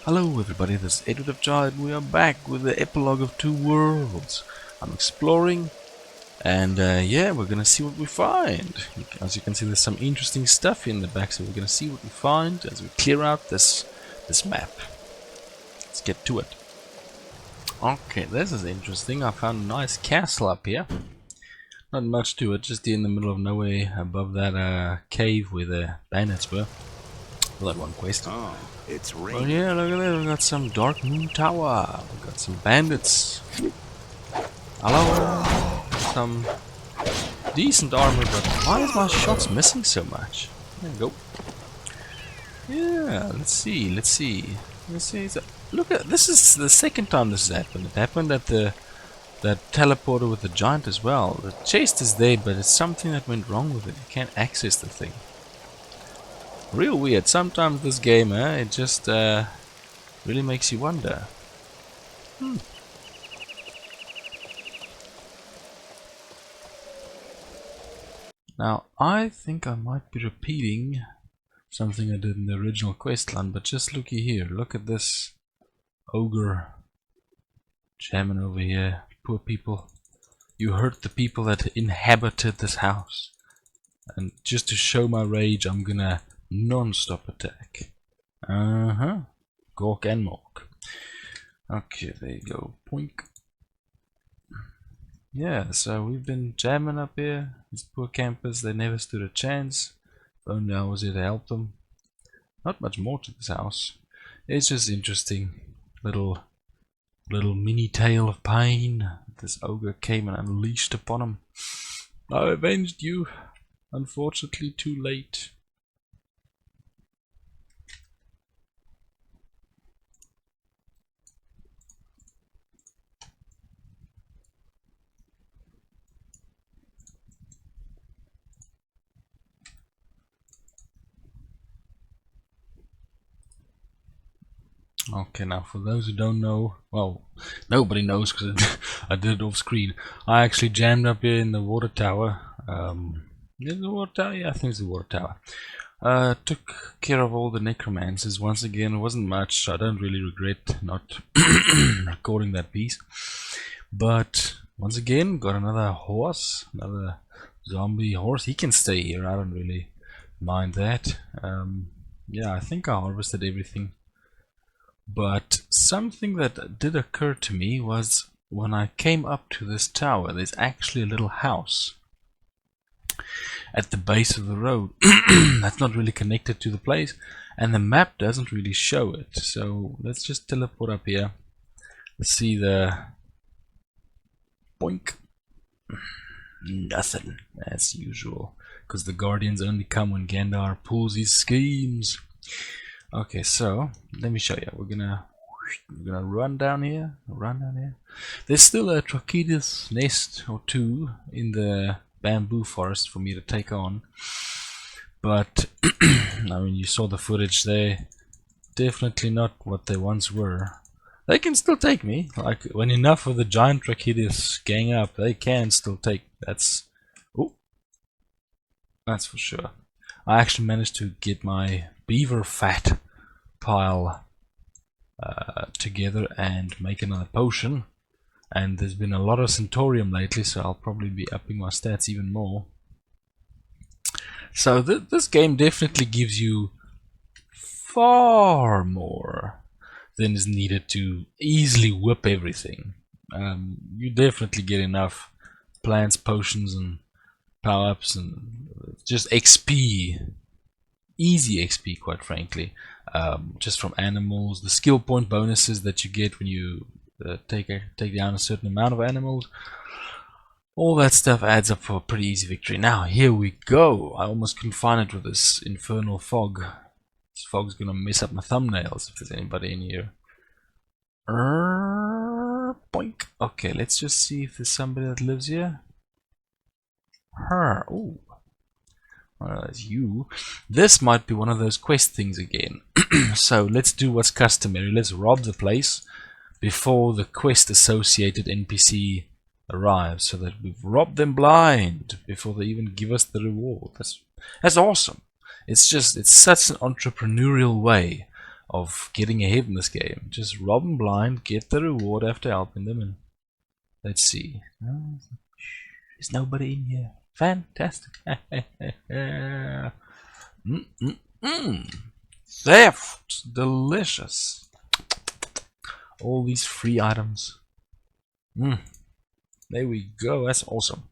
Hello everybody, this is Edward of Child. We are back with the epilogue of Two Worlds. I'm exploring and yeah, we're gonna see what we find. As you can see, there's some interesting stuff in the back, so we're gonna see what we find as we clear out this map. Let's get to it. Okay, this is interesting. I found a nice castle up here. Not much to it, just in the middle of nowhere above that cave where the bandits were. Well, that one quest. Oh, it's Oh raining. yeah, look at that, we got some Dark Moon Tower, we got some bandits. Hello, some decent armor, but why is my shots missing so much? There we go. Yeah, let's see. So, look at this is the second time this has happened. It happened at that teleporter with the giant as well. The chest is there, but it's something that went wrong with it. You can't access the thing. Real weird. Sometimes this game, it just really makes you wonder. Now, I think I might be repeating something I did in the original questline, but just looky here. Look at this ogre jamming over here. Poor people. You hurt the people that inhabited this house. And just to show my rage, I'm gonna non-stop attack. Gawk and Mork. Okay, there you go. Poink. Yeah, so we've been jamming up here. These poor campers, they never stood a chance. If only I was here to help them. Not much more to this house. It's just interesting. Little mini tale of pain. This ogre came and unleashed upon him. I avenged you. Unfortunately, too late. Okay, now for those who don't know, well, nobody knows because I did it off screen. I actually jammed up here in the water tower. Is it the water tower? Yeah, I think it's the water tower. Took care of all the necromancers once again. It wasn't much. I don't really regret not recording that piece. But once again, got another horse, another zombie horse. He can stay here. I don't really mind that. Yeah, I think I harvested everything. But something that did occur to me was when I came up to this tower, there's actually a little house at the base of the road that's not really connected to the place, and the map doesn't really show it. So let's just teleport up here. Let's see the boink. Nothing as usual, because the guardians only come when Gandar pulls his schemes. Okay, so let me show you. We're gonna run down here. There's still a Trochidus nest or two in the bamboo forest for me to take on, but I mean, you saw the footage there. Definitely not what they once were. They can still take me. Like when enough of the giant Trochidus gang up, they can still take. That's for sure. I actually managed to get my beaver fat pile together and make another potion, and there's been a lot of Centaurium lately, so I'll probably be upping my stats even more. So this game definitely gives you far more than is needed to easily whip everything. You definitely get enough plants, potions, and power-ups, and just XP, easy XP, quite frankly, just from animals, the skill point bonuses that you get when you take down a certain amount of animals. All that stuff adds up for a pretty easy victory. Now here we go. I almost couldn't find it with this infernal fog. This fog's gonna mess up my thumbnails if there's anybody in here. Boink. Okay, let's just see if there's somebody that lives here. Her. Ooh. Well, that's you. This might be one of those quest things again. So let's do what's customary. Let's rob the place before the quest associated NPC arrives, so that we've robbed them blind before they even give us the reward. That's awesome. It's such an entrepreneurial way of getting ahead in this game. Just rob them blind, get the reward after helping them, and let's see. Oh, there's nobody in here. Fantastic. Theft! Delicious. All these free items. There we go. That's awesome.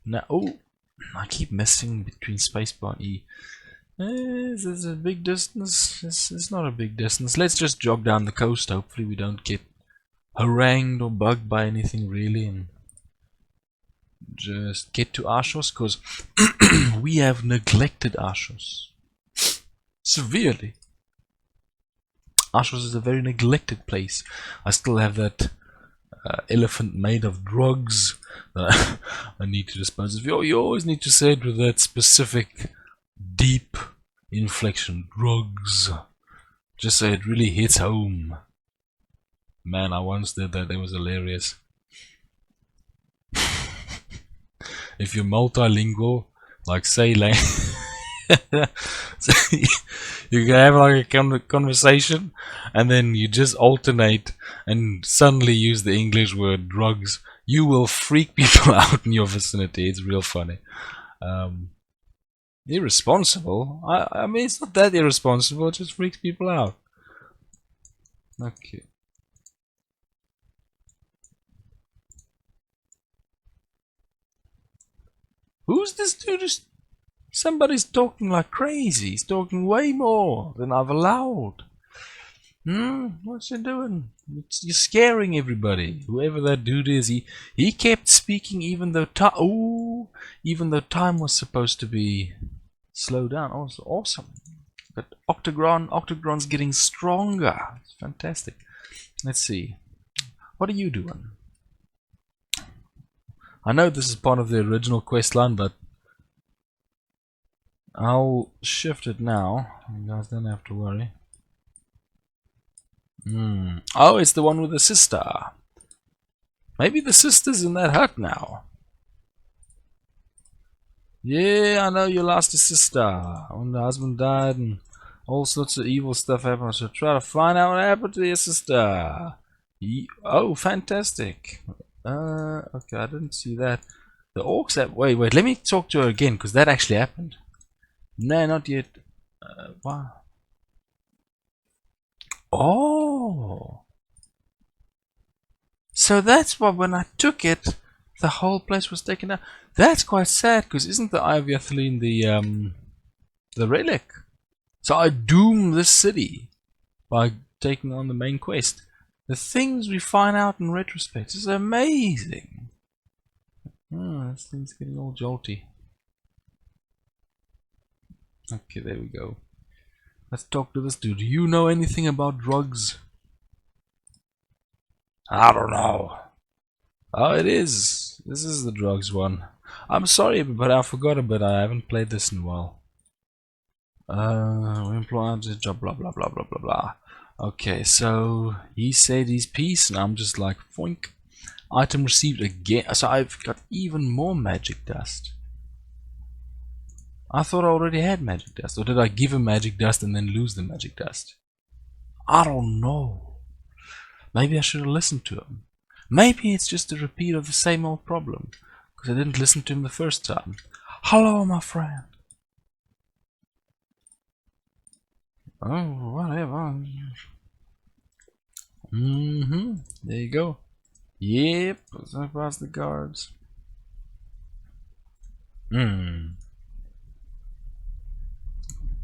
Now, oh, I keep missing between spacebar and E. Is this a big distance? This is not a big distance. Let's just jog down the coast. Hopefully we don't get harangued or bugged by anything really, and just get to Arshos, because we have neglected Arshos severely. Arshos is a very neglected place. I still have that elephant made of drugs that I need to dispose of. You always need to say it with that specific deep inflection. Drugs. Just so it really hits home. Man, I once did that. It was hilarious. If you're multilingual, like say like so you can have like a conversation and then you just alternate and suddenly use the English word drugs, you will freak people out in your vicinity. It's real funny. Irresponsible? I mean, it's not that irresponsible, it just freaks people out. Okay. Who's this dude? Somebody's talking like crazy. He's talking way more than I've allowed. What's he doing? You're scaring everybody. Whoever that dude is, he kept speaking even though time was supposed to be slowed down. Oh, it's awesome. But Octagron's getting stronger. It's fantastic. Let's see. What are you doing? I know this is part of the original quest line, but I'll shift it now. You guys don't have to worry. Oh, it's the one with the sister. Maybe the sister's in that hut now. Yeah, I know you lost your sister when the husband died and all sorts of evil stuff happened. So try to find out what happened to your sister. Oh, fantastic. Okay, I didn't see that. The orcs have... Wait, let me talk to her again, because that actually happened. No, not yet. Wow. Oh! So that's why when I took it, the whole place was taken out. That's quite sad, because isn't the Eye of Yathaline the relic? So I doom this city by taking on the main quest. The things we find out in retrospect is amazing. This thing's getting all jolty. Okay, there we go. Let's talk to this dude. Do you know anything about drugs? I don't know. Oh, it is. This is the drugs one. I'm sorry, but I forgot about it. I haven't played this in a while. We employ job, blah blah blah blah blah blah. Okay, so he said his piece, and I'm just like, foink. Item received again. So I've got even more magic dust. I thought I already had magic dust. Or did I give him magic dust and then lose the magic dust? I don't know. Maybe I should have listened to him. Maybe it's just a repeat of the same old problem, because I didn't listen to him the first time. Hello, my friend. Oh, whatever. There you go. Yep, let's pass the guards.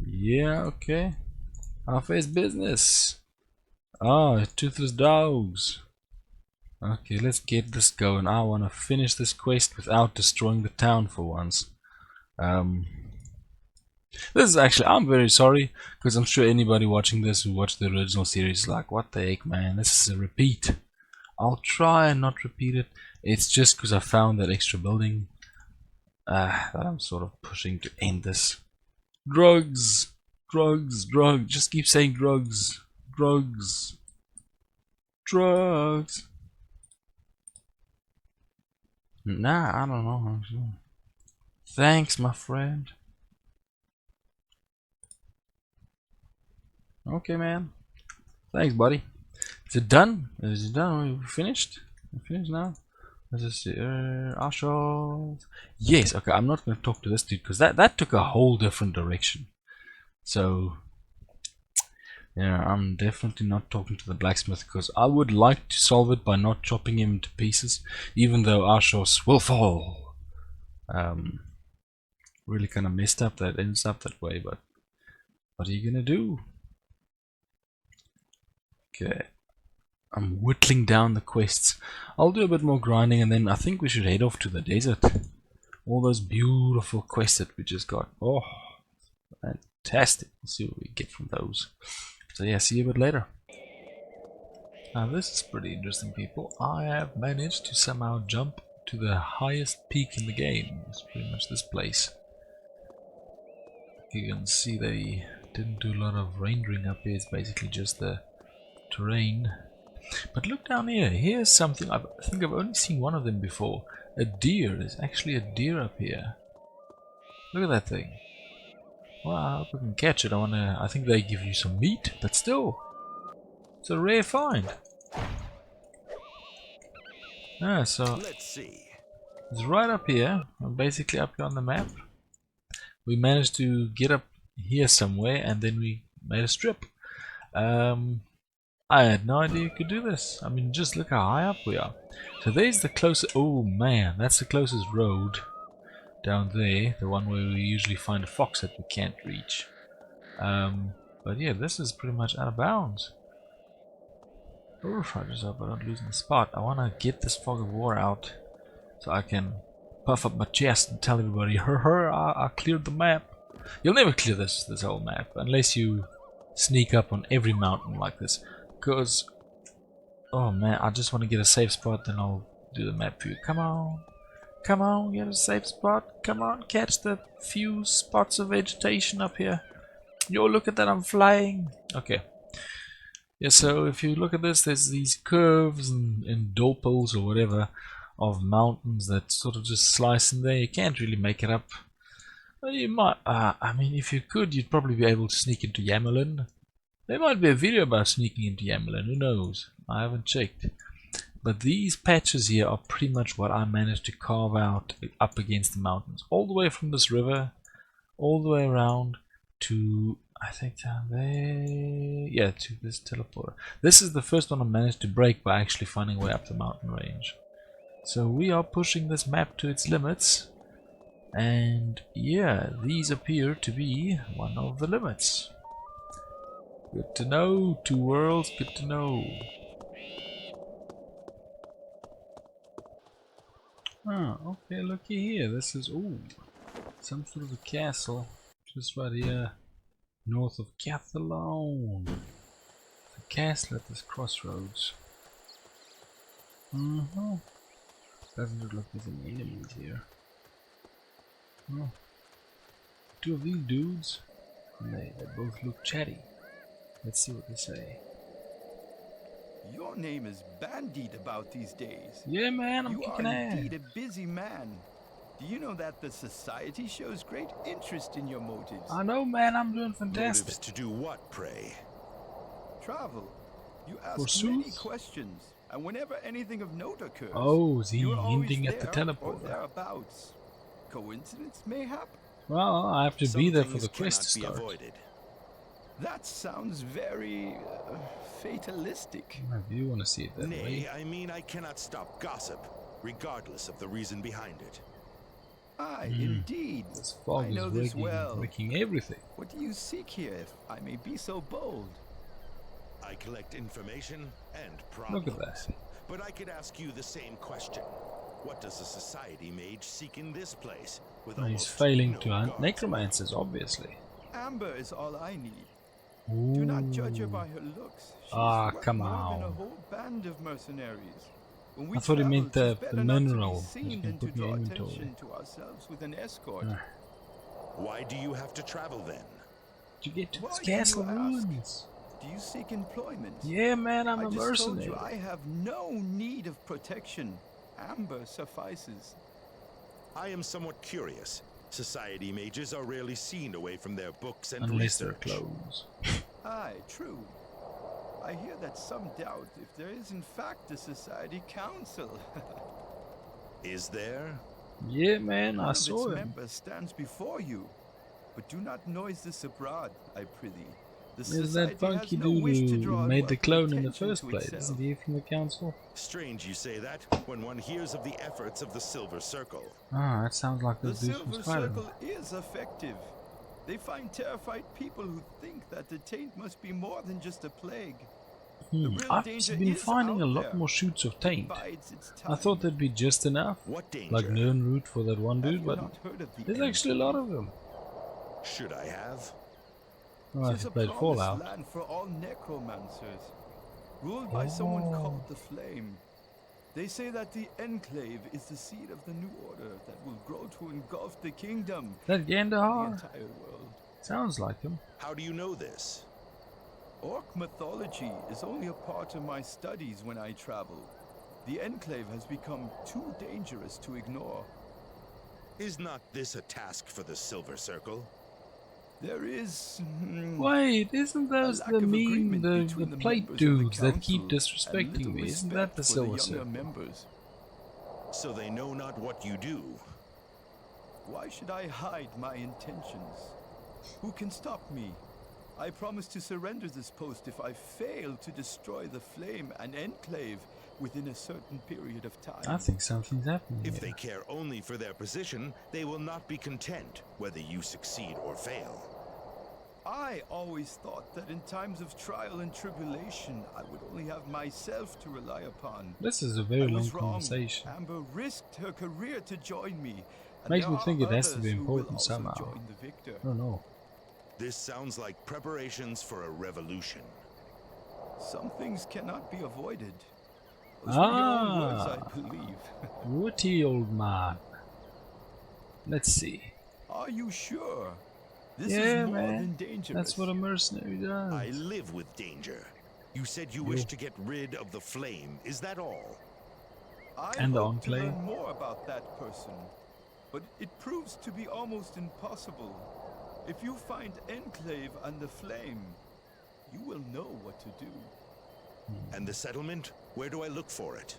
Yeah, okay. Half-face business. Ah, toothless dogs. Okay, let's get this going. I want to finish this quest without destroying the town for once. This is actually, I'm very sorry, because I'm sure anybody watching this who watched the original series is like, what the heck, man, this is a repeat. I'll try and not repeat it. It's just because I found that extra building that I'm sort of pushing to end this. Drugs, drugs, drugs. Just keep saying drugs, drugs, drugs. Nah, I don't know. Thanks, my friend. Okay, man. Thanks, buddy. Is it done? Is it done? We finished? We finished now? Let's just see. Ashos. Yes, okay, I'm not going to talk to this dude because that took a whole different direction. So, yeah, I'm definitely not talking to the blacksmith because I would like to solve it by not chopping him to pieces, even though Ashos will fall. Really kind of messed up that ends up that way, but what are you going to do? Okay. I'm whittling down the quests. I'll do a bit more grinding and then I think we should head off to the desert. All those beautiful quests that we just got. Oh, fantastic. Let's see what we get from those. So yeah, see you a bit later. Now this is pretty interesting, people. I have managed to somehow jump to the highest peak in the game. It's pretty much this place. You can see they didn't do a lot of rendering up here. It's basically just the terrain. But look down here. Here's something. I think I've only seen one of them before. A deer. There's actually a deer up here. Look at that thing. Well, I hope we can catch it. I think they give you some meat, but still, it's a rare find. Ah, so let's see. It's right up here. Basically up here on the map. We managed to get up here somewhere, and then we made a strip. I had no idea you could do this. I mean, just look how high up we are. So there's the closest. Oh man, that's the closest road down there. The one where we usually find a fox that we can't reach. But yeah, this is pretty much out of bounds. Oof, I just hope I don't lose the spot. I want to get this fog of war out so I can puff up my chest and tell everybody, I cleared the map. You'll never clear this whole map unless you sneak up on every mountain like this. Because, oh man, I just want to get a safe spot, then I'll do the map for you. Come on, come on, get a safe spot. Come on, catch the few spots of vegetation up here. Yo, look at that, I'm flying. Okay. Yeah, so if you look at this, there's these curves and doples or whatever of mountains that sort of just slice in there. You can't really make it up. Well, you might, I mean, if you could, you'd probably be able to sneak into Yamelin. There might be a video about sneaking into Yamelin, who knows? I haven't checked. But these patches here are pretty much what I managed to carve out up against the mountains. All the way from this river, all the way around to, I think down there, yeah, to this teleporter. This is the first one I managed to break by actually finding a way up the mountain range. So we are pushing this map to its limits. And yeah, these appear to be one of the limits. Good to know. Two worlds, good to know. Ah, okay, looky here. This is, ooh, some sort of a castle. Just right here, north of Cathalon. The castle at this crossroads. Doesn't look like there's any enemies here. Oh. Two of these dudes, they both look chatty. Let's see what they say. Your name is bandied about these days. Yeah, man, I'm kicking ass. You are indeed a busy man. Do you know that the society shows great interest in your motives? I know, man, I'm doing fantastic. Motives to do what, pray? Travel. You ask Forsooth? many questions, and whenever anything of note occurs, oh, is he you are always hinting at the there or teleporter? thereabouts. Coincidence, mayhap? Well, I have to Some be there for things the quest to cannot be start. avoided. That sounds very fatalistic. If you want to see it that Nay, way. I mean I cannot stop gossip, regardless of the reason behind it. Aye, indeed. This fog I is know this well. wrecking everything. What do you seek here, if I may be so bold? I collect information and Look problems. at that. But I could ask you the same question. What does a society mage seek in this place? With He's almost failing no to hunt guards necromancers, obviously. Amber is all I need. Ooh. Do not judge her by her looks. She's worth come more on. than a whole band of mercenaries. When we I thought he travel, meant 'tis the better not to be mineral seen that you than can to put in your draw inventory. attention to ourselves with an escort. Why do you have to travel then? To get to Why this do you castle ask? ruins. Do you seek employment? Yeah, man, I'm I a just told mercenary. you I have no need of protection. Amber suffices. I am somewhat curious. Society mages are rarely seen away from their books and Unless they're research. clothes. Aye, true. I hear that some doubt if there is in fact a society council. Is there? Yeah, man, One I of its saw him. members stands before you. But do not noise this abroad, I prithee. The Is that society funky has no dude wish to who draw made the unwelcome clone in the attention first to place? itself. Isn't he from the council? Strange you say that when one hears of the efforts of the Silver Circle. Ah, that sounds like The those dudes from Silver Spider-Man. Circle is effective. They find terrified people who think that the taint must be more than just a plague. The real I've danger been is finding a out lot there. more shoots of taint. Bides its I thought time. that'd be just enough. What danger? Like Nern Root for that one Have dude, you but not heard of the there's actually a lot of them. Should I have? Oh, Tis I a played promised Fallout. land for all necromancers, ruled by someone called the Flame. They say that the Enclave is the seed of the new order that will grow to engulf the kingdom, That the Gandahar? entire world. Sounds like him. How do you know this? Orc mythology is only a part of my studies when I travel. The Enclave has become too dangerous to ignore. Is not this a task for the Silver Circle? There is Wait, isn't a those lack the of meme, agreement the between the plate members of the dudes that keep council and disrespecting little me? Isn't that respect the for Silver younger Circle? members. So they know not what you do. Why should I hide my intentions? Who can stop me? I promise to surrender this post if I fail to destroy the Flame and Enclave within a certain period of time. I think something's happening If here. they care only for their position, they will not be content whether you succeed or fail. I always thought that in times of trial and tribulation, I would only have myself to rely upon. This is a I very long was wrong. conversation. Amber risked her career to join me. And Makes there me think are it has to be others who will important also somehow. join the victor. I don't know. This sounds like preparations for a revolution. Some things cannot be avoided. Those were your own words, I believe. Witty old man. Let's see. Are you sure? This Yeah, is more man. than dangerous. That's what a mercenary does. I live with danger. You said you wish to get rid of the Flame. Is that all? I And the hope to Enclave. learn more about that person, but it proves to be almost impossible. If you find Enclave and the Flame, you will know what to do. And the settlement? Where do I look for it?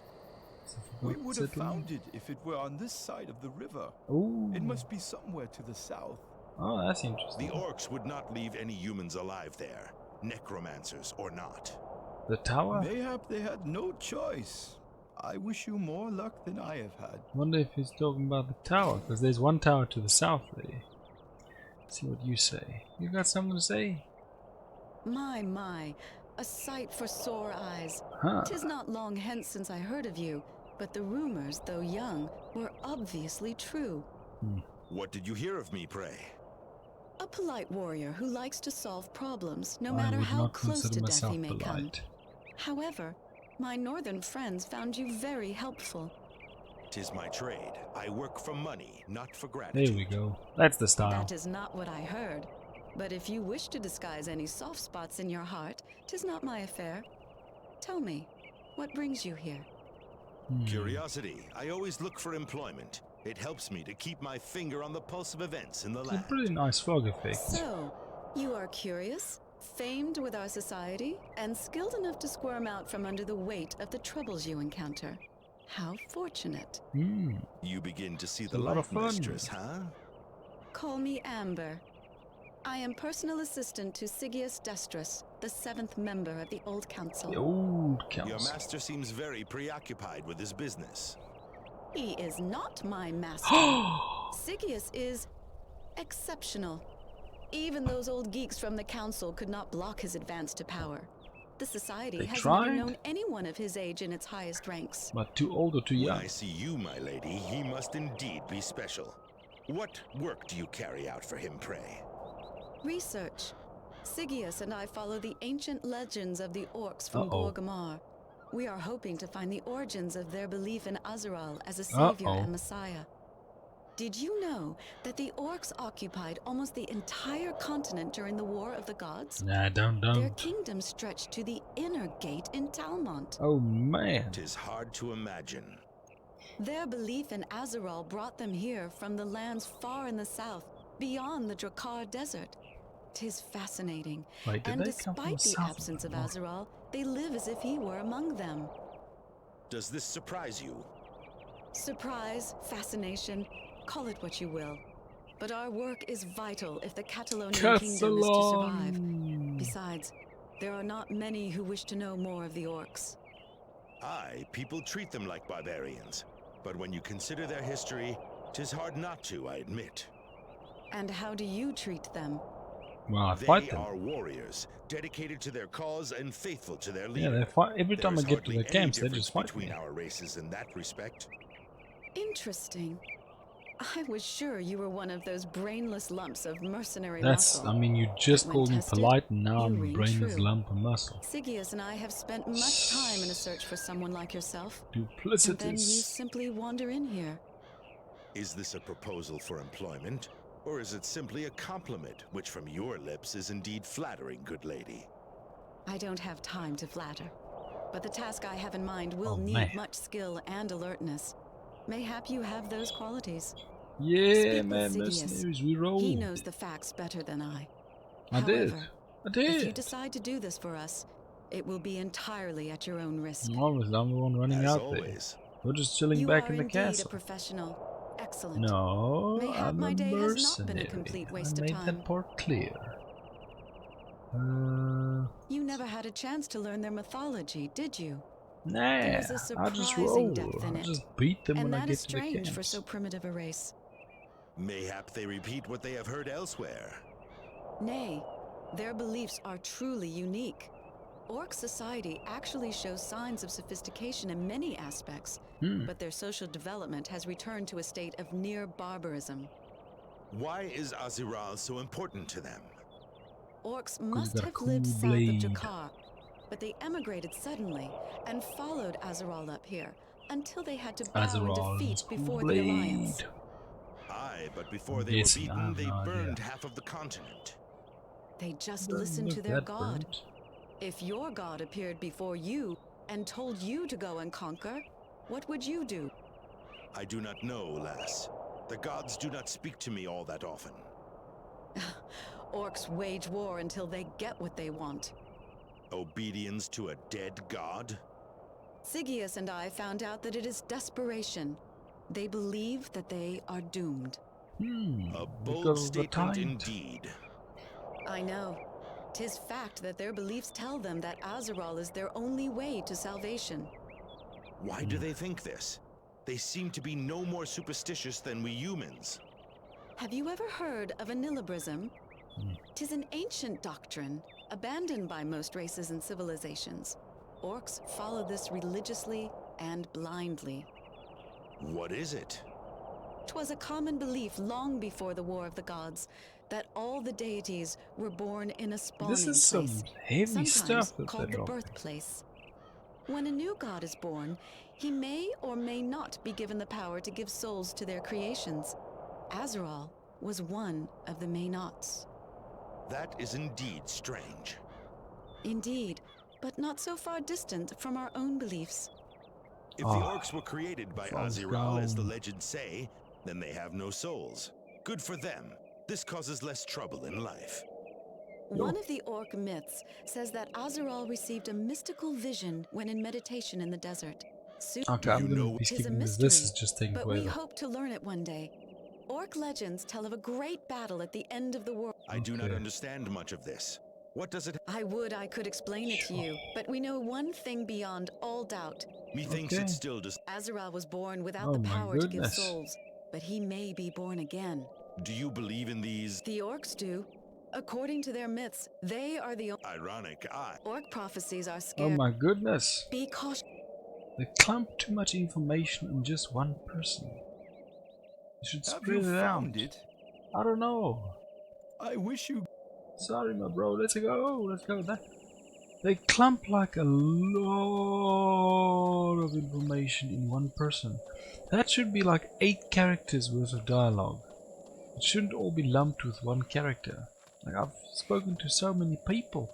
We would have found it if it were on this side of the river. Ooh. It must be somewhere to the south. Oh, that's interesting. The orcs would not leave any humans alive there, necromancers or not. The tower? Mayhap they had no choice. I wish you more luck than I have had. Wonder if he's talking about the tower, because there's one tower to the south there. See what you say. You got something to say? My, a sight for sore eyes. Huh. 'Tis not long hence since I heard of you, but the rumors, though young, were obviously true. What did you hear of me, pray? A polite warrior who likes to solve problems, no I matter would how not close consider to death myself he may come. polite. However, my northern friends found you very helpful. 'Tis my trade. I work for money, not for gratitude. There we go. That's the style. That is not what I heard. But if you wish to disguise any soft spots in your heart, 'tis not my affair. Tell me, what brings you here? Curiosity. I always look for employment. It helps me to keep my finger on the pulse of events in the It's a land. pretty nice fog effect. So, you are curious, famed with our society, and skilled enough to squirm out from under the weight of the troubles you encounter. How fortunate. You begin to see It's the a lot of light, fun. mistress, huh? Call me Amber. I am personal assistant to Sigius Destrus, the 7th member of the Old Council. The old Your council. master seems very preoccupied with his business. He is not my master. Sigius is exceptional. Even those old geeks from the council could not block his advance to power. The society They has tried? never known anyone of his age in its highest ranks. But too old or too When young? I see you, my lady, he must indeed be special. What work do you carry out for him, pray? Research. Sigius and I follow the ancient legends of the orcs from Gorgamar. We are hoping to find the origins of their belief in Azeral as a savior and messiah. Did you know that the orcs occupied almost the entire continent during the War of the Gods? Nah, Their don't. kingdom stretched to the inner gate in Talmont. Oh man. 'Tis hard to imagine. Their belief in Azeral brought them here from the lands far in the south, beyond the Drakkar Desert. 'Tis fascinating. Wait, did And they come from despite the south absence of north? Azeral, They live as if he were among them. Does this surprise you? Surprise, fascination, call it what you will. But our work is vital if the Catalonian kingdom is to survive. Besides, there are not many who wish to know more of the orcs. Aye, people treat them like barbarians. But when you consider their history, 'tis hard not to, I admit. And how do you treat them? Well, I They fight them. are warriors, dedicated to their cause and faithful to their Yeah, leader. they fight every time I There's get to hardly their any camps. They difference just fight between me. our races in that respect. Interesting. I was sure you were one of those brainless lumps of mercenary That's. muscle. I mean, you just But when called me tested, polite, and now you I'm a ring brainless true. lump of muscle. Sigius and I have spent much time in a search for someone like yourself. And then you Duplicities. simply wander in here. Is this a proposal for employment? Or is it simply a compliment, which from your lips is indeed flattering, good lady? I don't have time to flatter. But the task I have in mind will Oh, need man. much skill and alertness. Mayhap you have those qualities. Yeah, Speak man, with Sidious. mercenaries, we roll. He knows the facts better than I. I did. However, I if you did. decide to do this for us, it will be entirely at your own risk. Obviously, I'm the one running As out always. there. We're just chilling You back are in the indeed castle. a professional. Excellent. No, Mayhap I'm my a day has not been a mercenary. complete I waste of made time. that part clear. You never had a chance to learn their mythology, did you? Nah, There's a I just surprising roll. depth in I it. just beat them And when I that get is to the strange camps. for so primitive a race. Mayhap they repeat what they have heard elsewhere. Nay, their beliefs are truly unique. Orc society actually shows signs of sophistication in many aspects, but their social development has returned to a state of near barbarism. Why is Aziral so important to them? Orcs must got a have cool lived south blade. of Jakar, but they emigrated suddenly and followed Azeral up here until they had to bow in Azeral, defeat cool before blade. the Alliance. Aye, but before I'm they were guessing, I beaten, have they no idea. burned half of the continent. They just Doesn't listened look to their that god. burnt. If your god appeared before you and told you to go and conquer, what would you do? I do not know, lass. The gods do not speak to me all that often. Orcs wage war until they get what they want. Obedience to a dead god? Sigius and I found out that it is desperation. They believe that they are doomed. A bold because of the statement tide. indeed. I know. 'Tis fact that their beliefs tell them that Azeral is their only way to salvation. Why do they think this? They seem to be no more superstitious than we humans. Have you ever heard of anilibrism? 'Tis an ancient doctrine, abandoned by most races and civilizations. Orcs follow this religiously and blindly. What is it? 'Twas a common belief long before the War of the Gods that all the deities were born in a spawning This is some place, heavy sometimes stuff that called they're the dropping. birthplace. When a new god is born, he may or may not be given the power to give souls to their creations. Azeral was one of the may-nots. That is indeed strange. Indeed, but not so far distant from our own beliefs. If the orcs were created by Falls Aziral, as the down. legends say, then they have no souls. Good for them. This causes less trouble in life. One of the orc myths says that Azeral received a mystical vision when in meditation in the desert. Okay, Do I'm you gonna know- be Tis a skipping this. mystery, This is just taking but we forever. hope to learn it one day. Orc legends tell of a great battle at the end of the world. I do not Okay. understand much of this. What does it... I could explain it to you, but we know one thing beyond all doubt. Methinks Okay. it still does... Azeral was born without Oh the my power to give goodness. souls, but he may be born again. Do you believe in these... The orcs do. According to their myths, they are the Ironic, orc prophecies are Oh scared. my goodness. Be cautious. They clump too much information in just one person. You should Have spread you it out. found it? I don't know. I wish you... Sorry, my bro. Let's go. Let's go. They clump like a lot of information in one person. That should be like 8 characters worth of dialogue. It shouldn't all be lumped with one character. Like, I've spoken to so many people.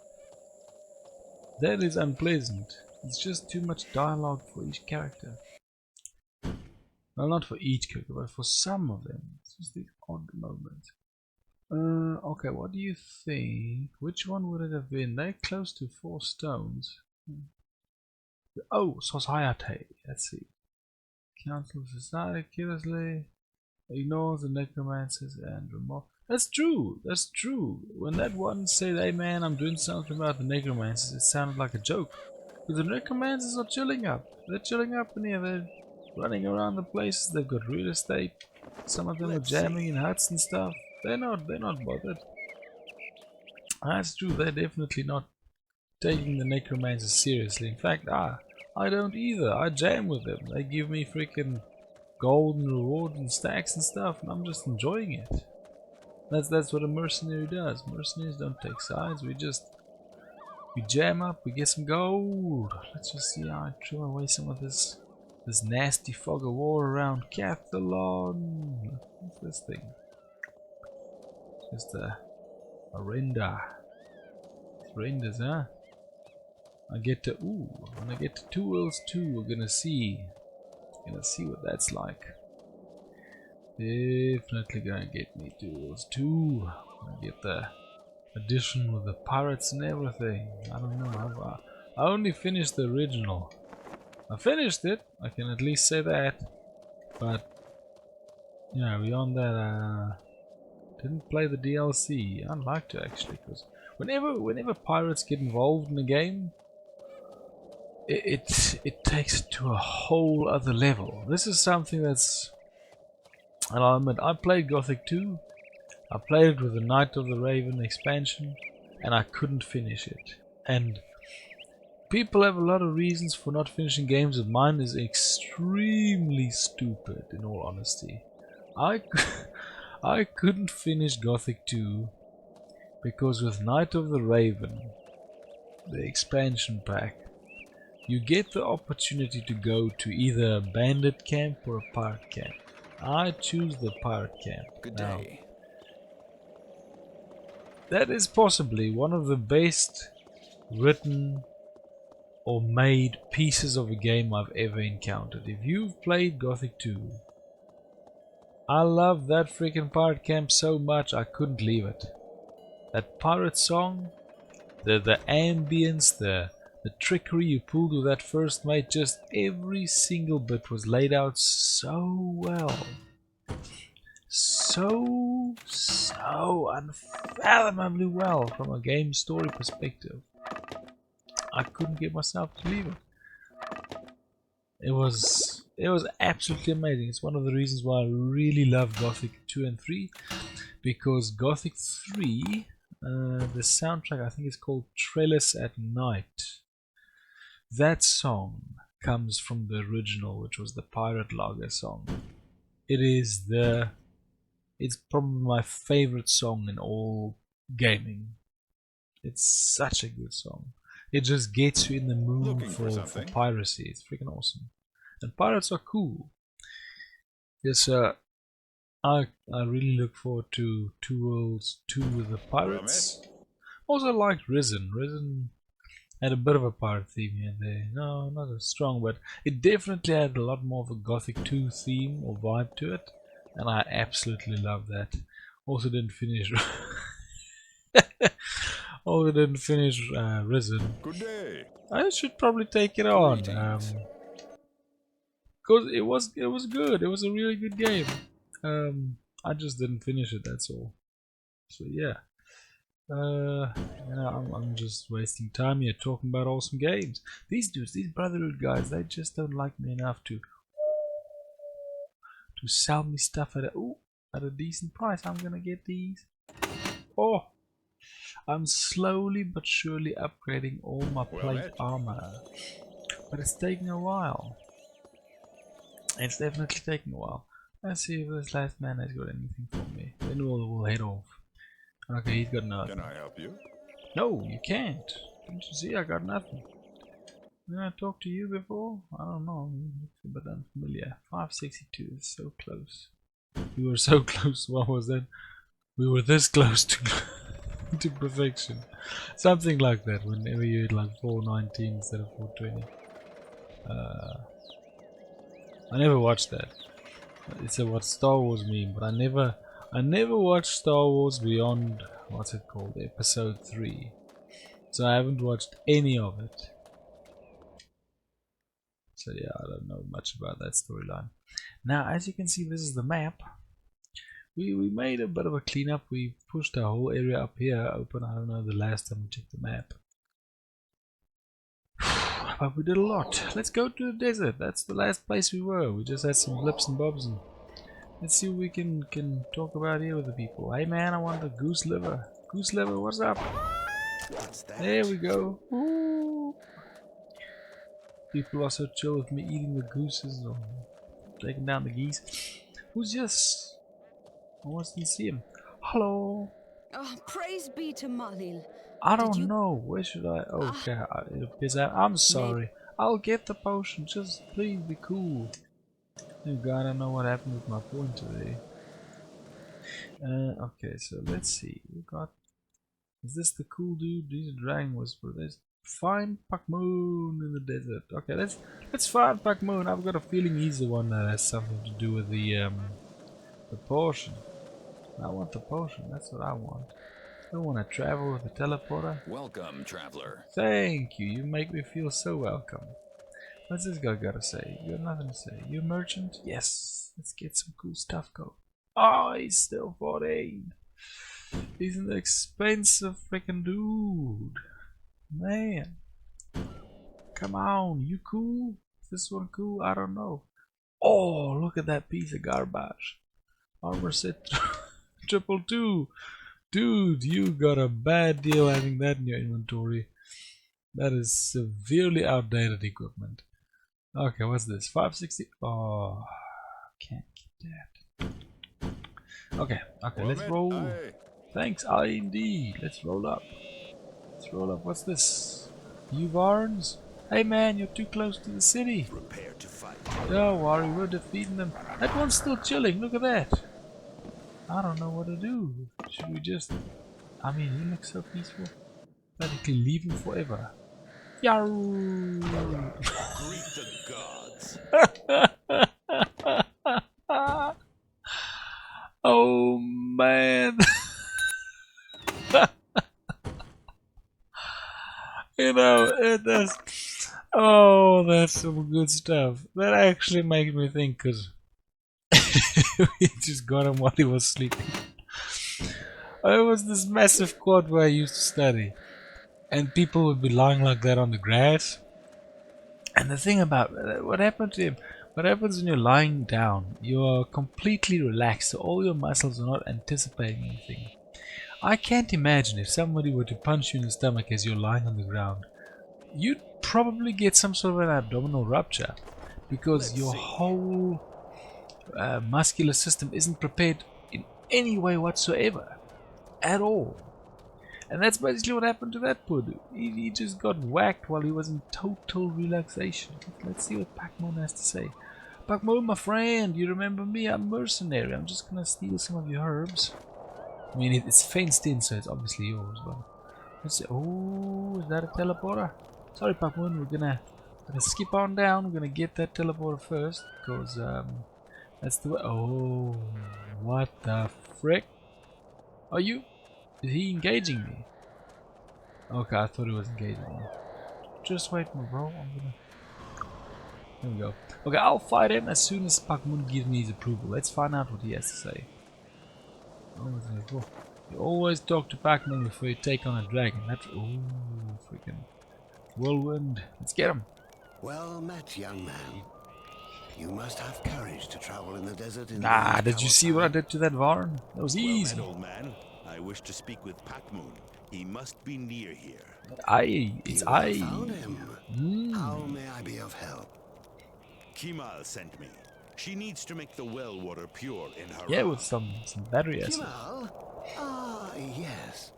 That is unpleasant. It's just too much dialogue for each character. Well, not for each character, but for some of them. It's just the odd moment. Okay, what do you think? Which one would it have been? They're close to 4 stones. Oh, society. Let's see. Council of Society carelessly ignores the necromancers and remote. That's true. That's true. When that one said, "Hey man, I'm doing something about the necromancers," it sounded like a joke. But the necromancers are chilling up. They're chilling up in here. They're running around the places. They've got real estate. Some of them are Let's jamming see. in huts and stuff. They're not bothered. That's true. They're definitely not taking the necromancers seriously. In fact, I don't either. I jam with them. They give me freaking gold and rewards and stacks and stuff, and I'm just enjoying it. That's what a mercenary does. Mercenaries don't take sides. We jam up. We get some gold. Let's just see how I trim away some of this nasty fog of war around Cathalon. What's this thing? Just a render. It's renders, huh? I get to when I get to 2 worlds 2, we're gonna see what that's like. Definitely gonna get me 2 worlds 2. I get the edition with the pirates and everything. I don't know. I only finished the original. I finished it. I can at least say that. But yeah, beyond that, didn't play the DLC. I'd like to actually, because whenever pirates get involved in a game, it takes it to a whole other level. This is something that's, and I'll admit, I played Gothic 2. I played it with the Knight of the Raven expansion, and I couldn't finish it. And people have a lot of reasons for not finishing games, but mine is extremely stupid, in all honesty. I couldn't finish Gothic 2 because with Knight of the Raven, the expansion pack, you get the opportunity to go to either a bandit camp or a pirate camp. I choose the pirate camp. Good Now, day. that is possibly one of the best written or made pieces of a game I've ever encountered. If you've played Gothic 2, I love that freaking pirate camp so much I couldn't leave it. That pirate song, the ambience, the trickery you pulled with that first mate, just every single bit was laid out so well. So unfathomably well from a game story perspective. I couldn't get myself to leave it. It was absolutely amazing. It's one of the reasons why I really love Gothic 2 and 3, because Gothic 3, the soundtrack I think is called Trellis at Night. That song comes from the original, which was the Pirate Lager song. It's probably my favorite song in all gaming. It's such a good song. It just gets you in the mood for piracy. It's freaking awesome. And pirates are cool. Yes, I really look forward to 2 Worlds 2 with the pirates. Also liked Risen. Risen had a bit of a pirate theme here and there. No, not as strong, but it definitely had a lot more of a Gothic 2 theme or vibe to it. And I absolutely love that. Also didn't finish Risen. Good day. I should probably take it on. Because it was good. It was a really good game. I just didn't finish it, that's all. So yeah. I'm just wasting time here talking about awesome games. These dudes, these Brotherhood guys, they just don't like me enough to sell me stuff at a decent price. I'm gonna get these. Oh, I'm slowly but surely upgrading all my plate armor, but it's taking a while. It's definitely taking a while. Let's see if this last man has got anything for me. Then we'll head off. Okay, he's got nothing. Can I help you? No, you can't. Don't you see? I got nothing. Did I talk to you before? I don't know. But unfamiliar. 562 is so close. We were so close. What was that? We were this close to to perfection. Something like that. Whenever you hit like 419 instead of 420. I never watched that. It's a what Star Wars meme, but I never watched Star Wars beyond, what's it called, episode 3. So I haven't watched any of it. So yeah, I don't know much about that storyline. Now, as you can see, this is the map. We made a bit of a cleanup. We pushed the whole area up here open. I don't know the last time we checked the map. But we did a lot. Let's go to the desert. That's the last place we were. We just had some blips and bobs. And let's see what we can talk about here with the people. Hey man, I want a goose liver. Goose liver, what's up? What's that? There we go. Ooh. People are so chill with me eating the gooses or taking down the geese. Who's this? I wasn't see him. Hello. Oh, praise be to Malil. I Did don't you- know. Where should I? Okay, I'm sorry. I'll get the potion. Just please be cool. Oh God, I don't know what happened with my point today. Okay, so let's see. We got. Is this the cool dude? These are dragon whisper. There's find Pakmoon in the desert. Okay, let's find Pakmoon. I've got a feeling he's the one that has something to do with the potion. I want the potion. That's what I want. I want to travel with a teleporter. Welcome, traveler. Thank you. You make me feel so welcome. What's this guy gotta say? You got nothing to say. You a merchant? Yes. Let's get some cool stuff going. Oh, he's still 14. He's an expensive freaking dude. Man. Come on. You cool? Is this one cool? I don't know. Oh, look at that piece of garbage. Armor set 222. Dude, you got a bad deal having that in your inventory. That is severely outdated equipment. Okay, what's this? 560. Oh, can't keep that. Okay, let's roll. Aye. Thanks, indeed. Let's roll up. Let's roll up. What's this? You Varns? Hey man, you're too close to the city. Prepare to fight. Don't worry, we're defeating them. That one's still chilling. Look at that. I don't know what to do. Should we just... I mean, he looks so peaceful. Practically leave him forever. Yaroo! Greet the gods. Oh man! You know, it does. Oh, that's some good stuff. That actually makes me think, because we just got him while he was sleeping. It was this massive quad where I used to study, and people would be lying like that on the grass. And the thing about what happened to him, what happens when you're lying down, you are completely relaxed, so all your muscles are not anticipating anything. I can't imagine if somebody were to punch you in the stomach as you're lying on the ground, you'd probably get some sort of an abdominal rupture, because your whole muscular system isn't prepared in any way whatsoever, at all. And that's basically what happened to that poor dude. He just got whacked while he was in total relaxation. Let's see what Pakmoon has to say. Pakmoon, my friend, you remember me? I'm Mercenary. I'm just gonna steal some of your herbs. I mean, it's fenced in, so it's obviously yours. But let's see. Oh, is that a teleporter? Sorry, Pakmoon. We're gonna skip on down. We're gonna get that teleporter first, because that's the way. Oh, what the frick? Are you? Is he engaging me? Okay, I thought he was engaging me. Just wait, my bro. There we go. Okay, I'll fight him as soon as Pakmoon gives me his approval. Let's find out what he has to say. Oh, you always talk to Pakmoon before you take on a dragon. That's freaking whirlwind. Let's get him. Well met, young man. You must have courage to travel in the desert. Nah, did you see what I did to that Varn? That was easy. Well met, old man. I wish to speak with Pakmoon. He must be near here. It's I. Found him. How may I be of help? Kimal sent me. She needs to make the well water pure in her. Yeah, with some battery acid. Kimal? Ah, yes.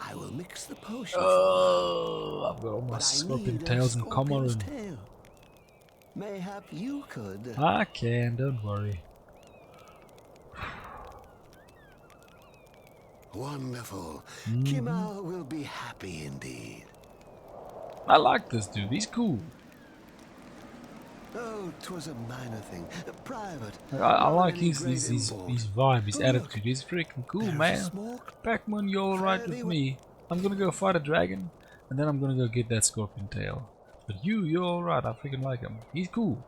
I will mix the potion. Oh, I've got all my But I scorpion need a tails in scorpion's common. tail. Mayhap you could. I can, don't worry. Wonderful. Kimal will be happy indeed. I like this dude, he's cool. Oh, 'twas a minor thing. Private. I like Not any his great vibe, his Look, attitude. He's freaking cool, there's man. smoke. Pakmoon, you're alright Fairly with me. I'm gonna go fight a dragon, and then I'm gonna go get that scorpion tail. But you're alright, I freaking like him. He's cool.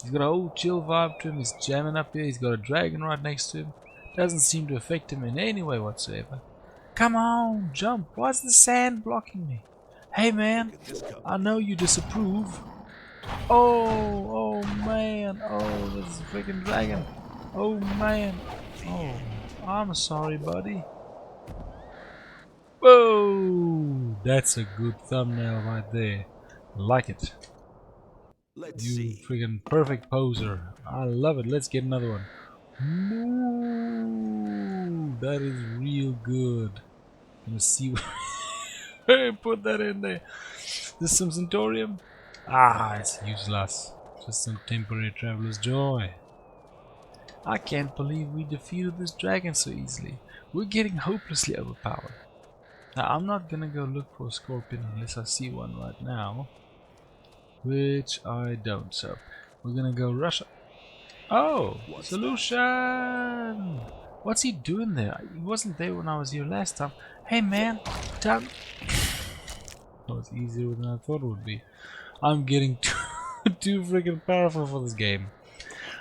He's got a whole chill vibe to him, he's jamming up here, he's got a dragon right next to him. Doesn't seem to affect him in any way whatsoever. Come on, jump. Why's the sand blocking me? Hey man, I know you disapprove. Oh man. Oh, this is a freaking dragon. Oh man. Oh, I'm sorry, buddy. Whoa, that's a good thumbnail right there. Like it. Let's You see. freaking perfect poser. I love it. Let's get another one. Moo. That is real good. Gonna see where put that in there. This some Centaurium? Ah, it's useless. Just some temporary traveler's joy. I can't believe we defeated this dragon so easily. We're getting hopelessly overpowered. Now, I'm not gonna go look for a scorpion unless I see one right now. Which I don't, so we're gonna go rush. Oh, What's solution! What's he doing there? He wasn't there when I was here last time. Hey man, down. Oh, it's easier than I thought it would be. I'm getting too freaking powerful for this game.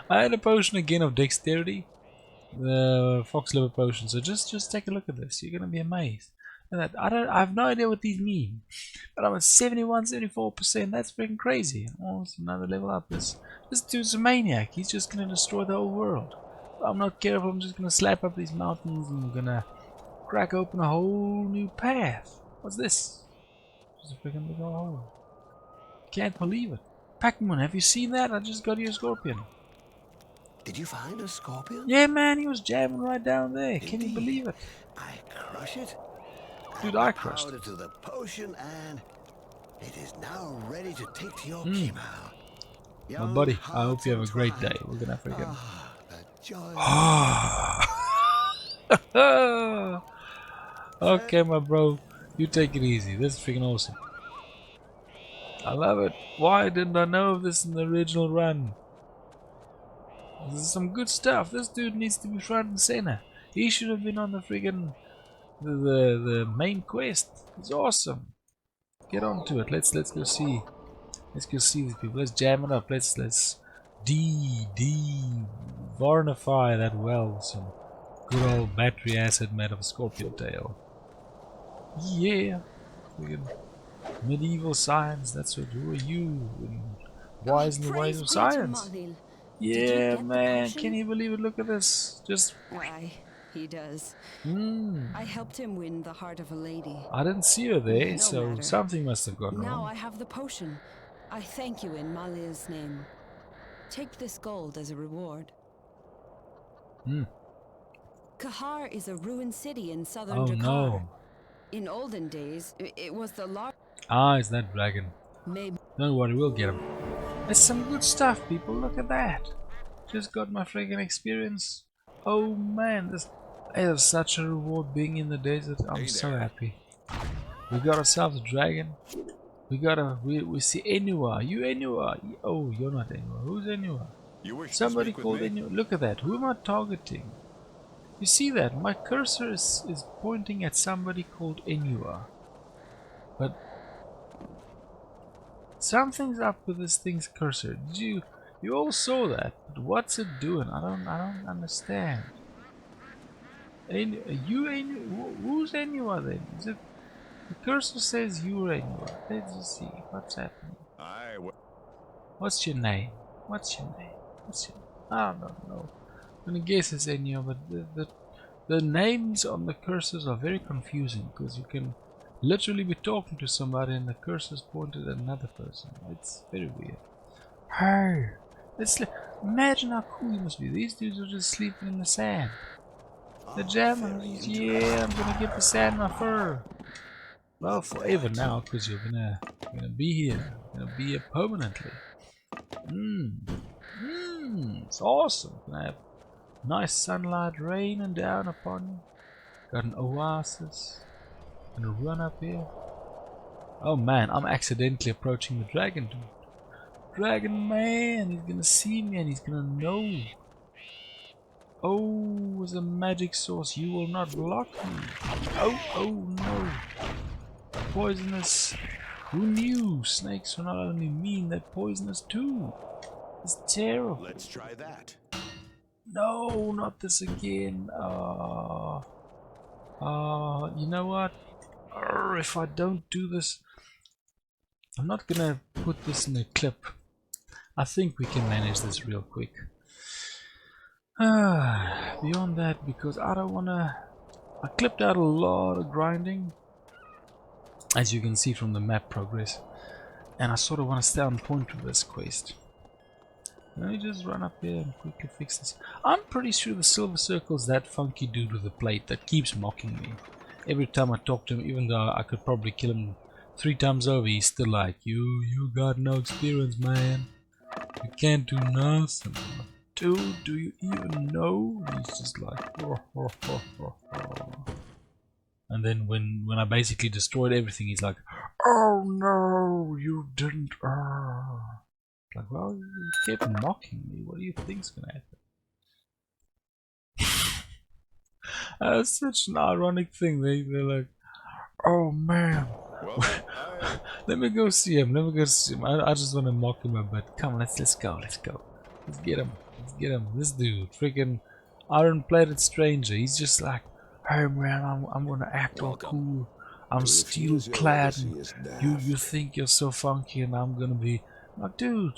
I had a potion again of dexterity, the fox liver potion. So just take a look at this. You're gonna be amazed. And that I have no idea what these mean, but I'm at 71, 74%. That's freaking crazy. Oh, it's another level up. This dude's a maniac. He's just gonna destroy the whole world. If I'm not careful, I'm just gonna slap up these mountains and I'm gonna crack open a whole new path. What's this? Just a freaking big old hole. Can't believe it. Pac-Man, have you seen that? I just got you a scorpion. Did you find a scorpion? Yeah, man, he was jamming right down there. Can you Indeed. believe it? I crush it. Dude, add I the crushed powder it. to the potion, and it is now ready to take to your chemo. My Young buddy, I hope hearts you have a great entwined. day. We're gonna freaking. The joy. Okay, my bro, you take it easy. This is freaking awesome. I love it. Why didn't I know of this in the original run? This is some good stuff. This dude needs to be front and center. He should have been on the freaking the main quest. It's awesome. Get on to it. Let's go see. Let's go see these people. Let's jam it up. Let's varnify that well with some good old battery acid made of scorpion tail. Yeah. Freaking medieval science. That's what. Who are you? Wise in the ways of science. Yeah, man. Can you believe it? Look at this. Just. Why, he does. Hmm. I helped him win the heart of a lady. I didn't see her there, No so matter. something must have gone Now wrong. I have the potion. I thank you in Malil's name. Take this gold as a reward. Kahar is a ruined city in southern Oh Drakkar. no. In olden days, it was the large. Ah, it's that dragon. Maybe. Don't worry, we'll get him. That's some good stuff, people. Look at that. Just got my friggin' experience. Oh man, this is such a reward being in the desert. I'm so happy. We got ourselves a dragon. We see Enua. You Enua. Oh, you're not Enua. Who's Enua? You wish Somebody to speak called with me? Enua. Look at that. Who am I targeting? You see that? My cursor is pointing at somebody called Enua. But something's up with this thing's cursor. Did you all saw that? But what's it doing? I don't understand. Who's Enua then? Is it the cursor says you're Enua? Let's just see what's happening. What's your name? What's your name? I don't know. I'm gonna guess it's Enua, but the names on the cursors are very confusing because you can literally be talking to somebody and the cursor's pointed at another person. It's very weird. Hey, imagine how cool you must be. These dudes are just sleeping in the sand. The jammers, yeah, I'm gonna get the sand in my fur. Well, forever now, because you're gonna be here. You're gonna be here permanently. It's awesome. Gonna have nice sunlight raining down upon you. Got an oasis. Gonna run up here. Oh man, I'm accidentally approaching the dragon dude. Dragon man, he's gonna see me and he's gonna know. Oh, as a magic source, you will not block me. Oh no. Poisonous Who knew? Snakes are not only mean, they're poisonous too. It's terrible. Let's try that. No, not this again. You know what? If I don't do this, I'm not gonna put this in a clip. I think we can manage this real quick. Beyond that, because I don't wanna... I clipped out a lot of grinding, as you can see from the map progress, and I sort of want to stay on point with this quest. Let me just run up here and quickly fix this. I'm pretty sure the Silver Circle's that funky dude with the plate that keeps mocking me. Every time I talk to him, even though I could probably kill him 3 times over, he's still like, you got no experience, man. You can't do nothing. Dude, do you even know? He's just like, And then when I basically destroyed everything, he's like, oh no, you didn't. Like, well, you kept mocking me. What do you think's gonna happen? That's such an ironic thing. They're like, oh man. Well, Let me go see him. I just want to mock him a bit. Come on, let's go. Let's get him. This dude, freaking iron-plated stranger. He's just like, hey man, I'm gonna act all cool. I'm steel-clad. You think you're so funky, and I'm gonna be like, dude.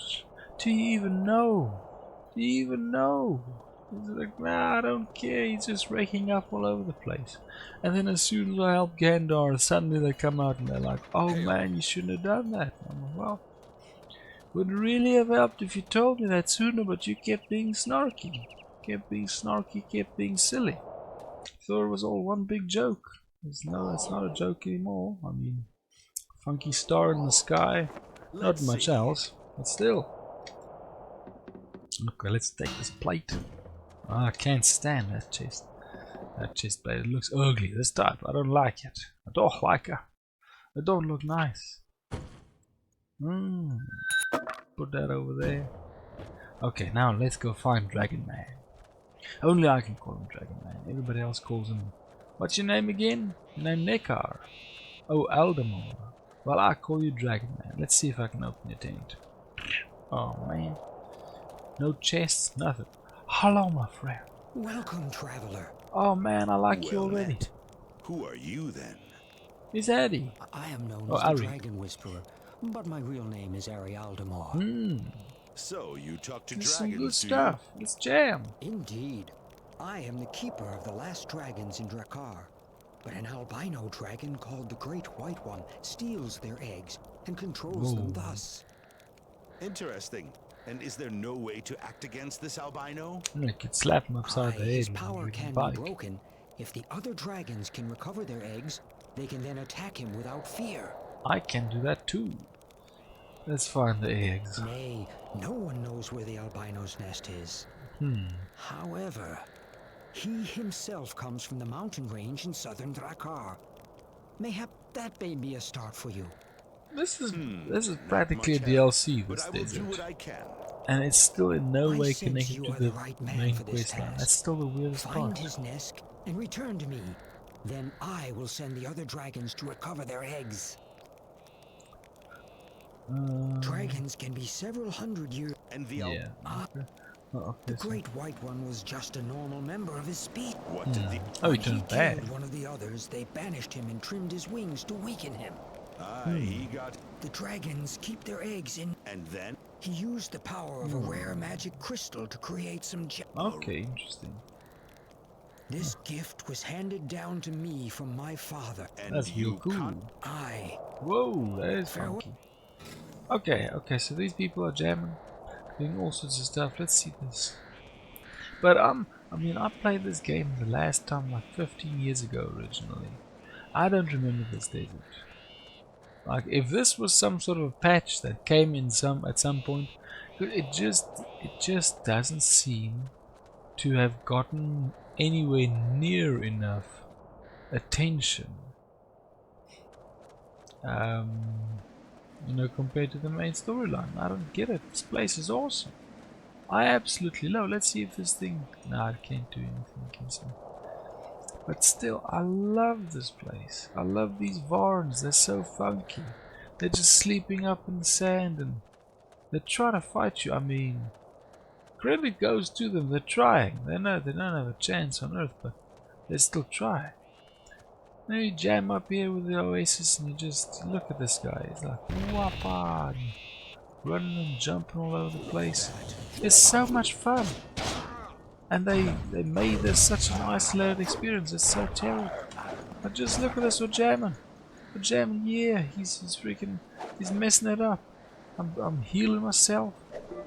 Do you even know? He's like, nah, I don't care. He's just raking up all over the place. And then as soon as I help Gandar, suddenly they come out and they're like, oh man, you shouldn't have done that. I'm like, well, would really have helped if you told me that sooner, but you kept being snarky. Kept being silly. Thought it was all one big joke. No, it's not a joke anymore. I mean, funky star in the sky, not much else, but still. Okay, let's take this plate. I can't stand that chest. That chest plate, it looks ugly this type. I don't like it. I don't like it. It don't look nice. Put that over there. Okay, now let's go find Dragon Man. Only I can call him Dragon Man. Everybody else calls him... What's your name again? Your name Nekar. Oh, Aldemar. Well, I call you Dragon Man. Let's see if I can open your tent. Oh man. No chests, nothing. Hello, my friend. Welcome, traveler. Oh man, I like you well already. met. Who are you then? It's Eddie. I am known Oh, as the Ari. Dragon Whisperer, but my real name is Ari Aldemar. So you talk to This is dragons, some good do stuff. Let's jam. Indeed. I am the keeper of the last dragons in Drakkar, but an albino dragon called the Great White One steals their eggs and controls them thus. you? Interesting. And is there no way to act against this albino? I could slap him upside the head. His with a power wooden can bike. be broken. If the other dragons can recover their eggs, they can then attack him without fear. I can do that too. Let's find the eggs. Nay, no one knows where the albino's nest is. However, he himself comes from the mountain range in southern Drakkar. Mayhap that may be a start for you. This is practically a DLC, But this I will do desert. what I can. And it's still in no I way sense connected you to are the the right man main for this quest line. task. That's still the weirdest Find part. his nest and return to me. Then I will send the other dragons to recover their eggs. Dragons can be several hundred years. And the Yeah. The Great White One was just a normal member of his species. What did the... Oh, he When he turned bad. killed one of the others, they banished him and trimmed his wings to weaken him. he got... The dragons keep their eggs in. And then? He used the power of a rare magic crystal to create some Okay, interesting. This gift was handed down to me from my father. And That's real you cool. I... Whoa, that is Farewell. funky. Okay, so these people are jamming, doing all sorts of stuff. Let's see this. But I mean, I played this game the last time like 15 years ago originally. I don't remember this desert. Like, if this was some sort of patch that came in at some point, it just doesn't seem to have gotten anywhere near enough attention. You know, compared to the main storyline. I don't get it. This place is awesome. I absolutely love. Let's see if this thing... No, I can't do anything against me. But still, I love this place. I love these Varns. They're so funky. They're just sleeping up in the sand and they try to fight you. I mean, credit goes to them. They're trying. They know they don't have a chance on Earth, but they still try. Now you jam up here with the Oasis and you just look at this guy. He's like whoppa, running and jumping all over the place. It's so much fun. And they made this such an isolated experience. It's so terrible. But just look at this, we're jamming. We're jamming, yeah. He's messing it up. I'm healing myself.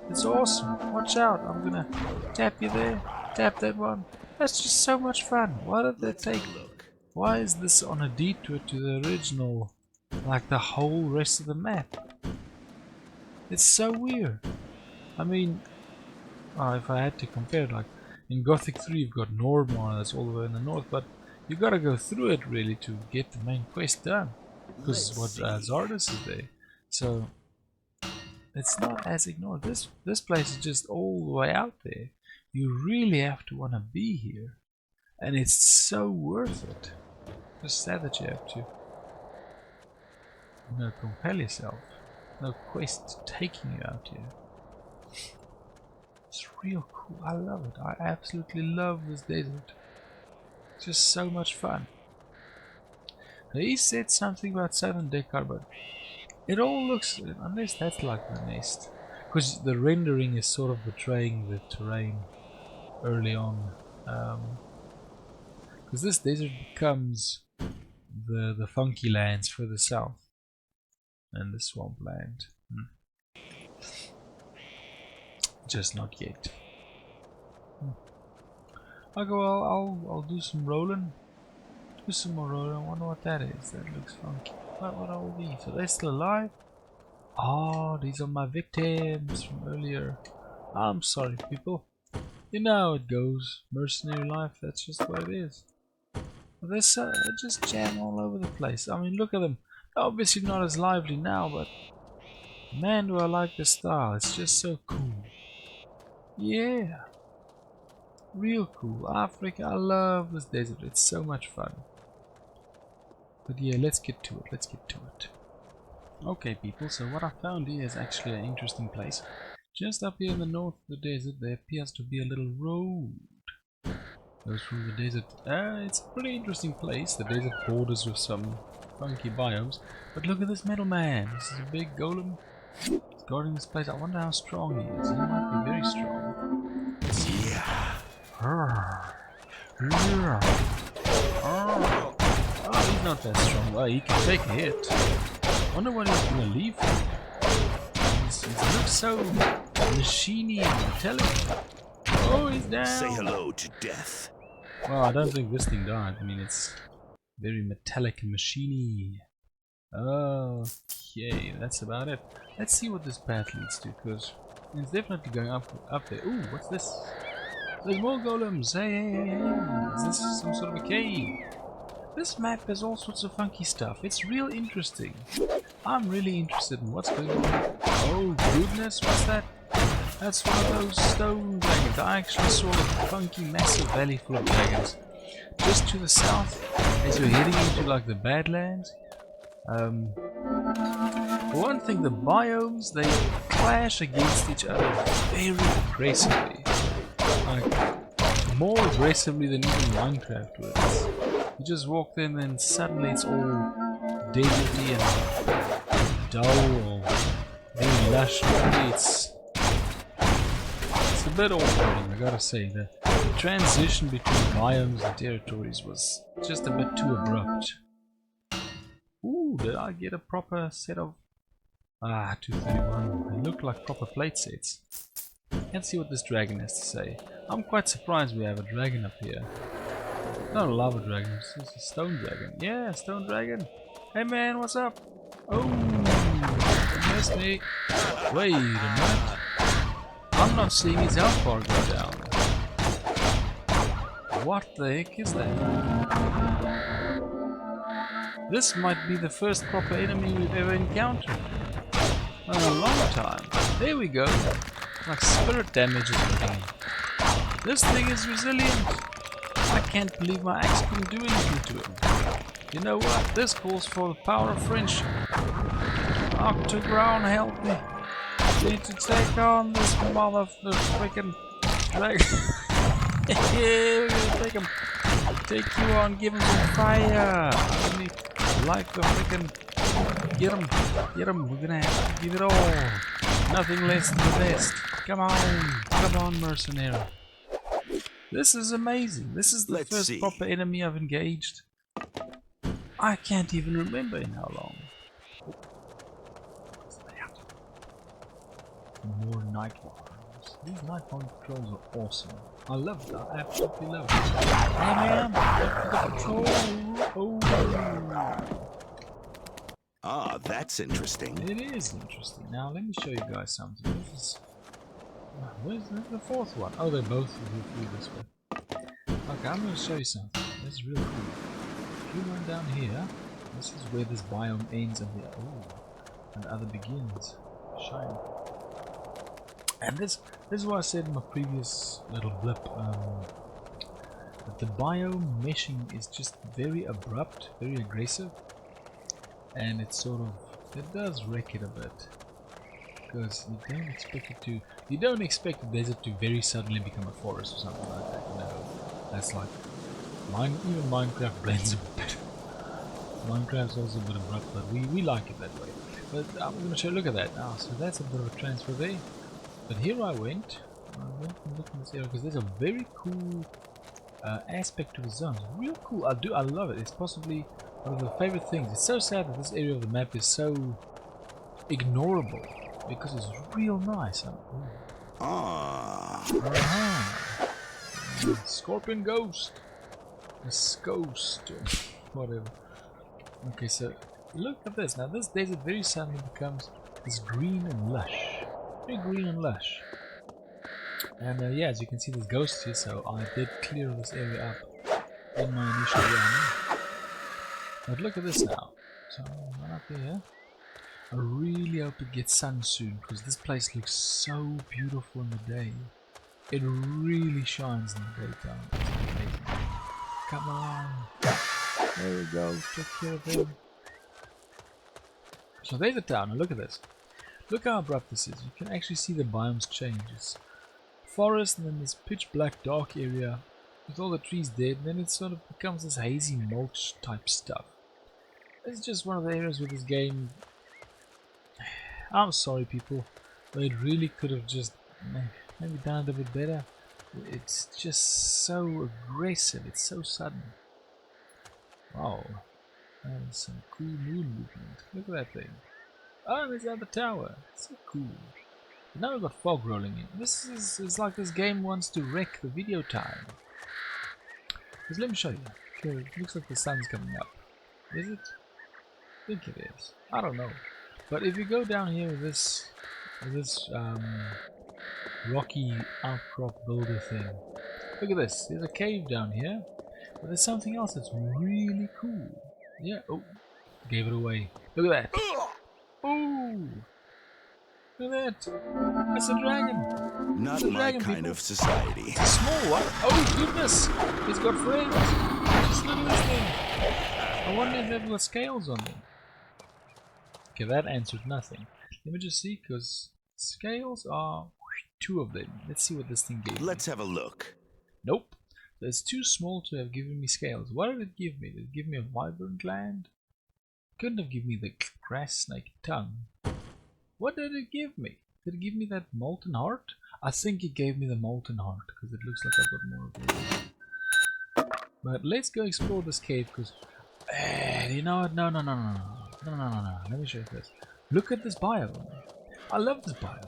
It's awesome. Watch out. I'm gonna tap you there. Tap that one. That's just so much fun. Why did they take... Why is this on a detour to the original, like the whole rest of the map? It's so weird. I mean, if I had to compare it, like in Gothic 3 you've got Normar, that's all the way in the north, but you gotta go through it really to get the main quest done. Because what Zardes is there. So it's not as ignored. This place is just all the way out there. You really have to wanna be here. And it's so worth it. Just sad that you have to, compel yourself. No quest taking you out here. It's real cool. I love it. I absolutely love this desert. It's just so much fun. Now, he said something about Southern Dekar, but it all looks, unless that's like the nest, because the rendering is sort of betraying the terrain early on. Because this desert becomes the funky lands further south and the swampland. Just not yet. Okay, well, I'll do some rolling. Do some more rolling. I wonder what that is. That looks funky. What are all these? Are they still alive? Oh, these are my victims from earlier. I'm sorry, people. You know how it goes. Mercenary life, that's just what it is. They just jam all over the place. I mean, look at them. They're obviously not as lively now, but man, do I like the style. It's just so cool. Yeah. Real cool. Africa, I love this desert. It's so much fun. But yeah, let's get to it. Okay, people, so what I found here is actually an interesting place. Just up here in the north of the desert, there appears to be a little road. Goes through the desert. It's a pretty interesting place. The desert borders with some funky biomes. But look at this metal man. This is a big golem. He's guarding this place. I wonder how strong he is. He might be very strong. Yeah. Oh, he's not that strong. Well, he can take a hit. I wonder what he's gonna leave for. He looks so machiny and metallic. Oh, he's down! Say hello to death. Well, I don't think this thing died. I mean, it's very metallic and machiny. Okay, that's about it. Let's see what this path leads to, because it's definitely going up there. Ooh, what's this? There's more golems! Hey! Is this some sort of a cave? This map has all sorts of funky stuff. It's real interesting. I'm really interested in what's going on. Oh, goodness, what's that? That's one of those stone dragons. I actually saw a funky, massive valley full of dragons. Just to the south, as you're heading into like the Badlands. For one thing, the biomes, they clash against each other very aggressively. Like, more aggressively than even Minecraft would. You just walk in and suddenly it's all deserty and dull or very lush. It's a bit awkward, I gotta say. The transition between biomes and territories was just a bit too abrupt. Ooh, did I get a proper set of... 231. They look like proper plate sets. Let's see what this dragon has to say. I'm quite surprised we have a dragon up here. Not a lava dragon, it's a stone dragon. Yeah, stone dragon. Hey man, what's up? Oh, you missed me. Wait a minute. I'm not seeing his health bar go down. What the heck is that? This might be the first proper enemy we've ever encountered. In a long time. There we go. Like spirit damage is coming. This thing is resilient. I can't believe my axe couldn't do anything to him. You know what? This calls for the power of friendship. Octagon, help me. I need to take on this mother freaking dragon. Yeah, we're gonna take him. Take you on, give him some fire. I need like the freaking. Get him, get him. We're gonna have to give it all. Nothing less than the best. Come on, mercenary. This is amazing. This is the Let's first see. proper enemy I've engaged. I can't even remember in how long. More night controls. These night controls are awesome. I love it. I absolutely love it. Hey man, the patrol. Oh. Ah, that's interesting. It is interesting. Now let me show you guys something. This is. Where's the fourth one? Oh, they both move through this way. Okay, I'm going to show you something. This is really cool. If you run down here, this is where this biome ends and the other begins. Shiny. And this is what I said in my previous little blip. That the biome meshing is just very abrupt, very aggressive, and it does wreck it a bit. Because you don't expect the desert to very suddenly become a forest or something like that. No, that's like even Minecraft blends a bit. Minecraft's also a bit abrupt, but we like it that way. But I'm going to show you, look at that. Ah, so that's a bit of a transfer there. But here I went and looked in this area because there's a very cool aspect to the zone. Real cool. I love it. It's possibly one of the favorite things. It's so sad that this area of the map is so ignorable because it's real nice. Scorpion ghost. This ghost. Whatever. Okay, so look at this. Now this desert very suddenly becomes this green and lush. Very green and lush. And yeah, as you can see there's ghosts here, so I did clear this area up in my initial run. But look at this now. So I'm right up here. I really hope it gets sun soon, because this place looks so beautiful in the day. It really shines in the daytime. It's amazing. Come on. There we go. Take care of him. So there's the town, and look at this. Look how abrupt this is. You can actually see the biomes change. It's forest and then this pitch black dark area with all the trees dead, and then it sort of becomes this hazy mulch type stuff. It's just one of the areas with this game. I'm sorry people, but it really could have just maybe done it a bit better. It's just so aggressive, it's so sudden. Wow, that is some cool moon movement. Look at that thing. Oh, there's the other tower. It's so cool. But now we've got fog rolling in. This is like this game wants to wreck the video time. Because let me show you. Okay, it looks like the sun's coming up. Is it? I think it is. I don't know. But if you go down here with this rocky outcrop builder thing, look at this. There's a cave down here, but there's something else that's really cool. Yeah. Oh, gave it away. Look at that. Oh, look at that. That's a dragon. Not my kind of society. It's a small one. Oh goodness, he's got friends. Just look at this thing. I wonder if they've got scales on them. Okay, that answered nothing. Let me just see, because scales are 2 of them. Let's see what this thing gave me. Let's have a look. Nope. It's too small to have given me scales. What did it give me? Did it give me a vibrant gland? Couldn't have given me the grass snake tongue. What did it give me? Did it give me that molten heart? I think it gave me the molten heart, because it looks like I've got more of it. But let's go explore this cave, because... you know what? No. Let me show you this. Look at this biome. I love this biome.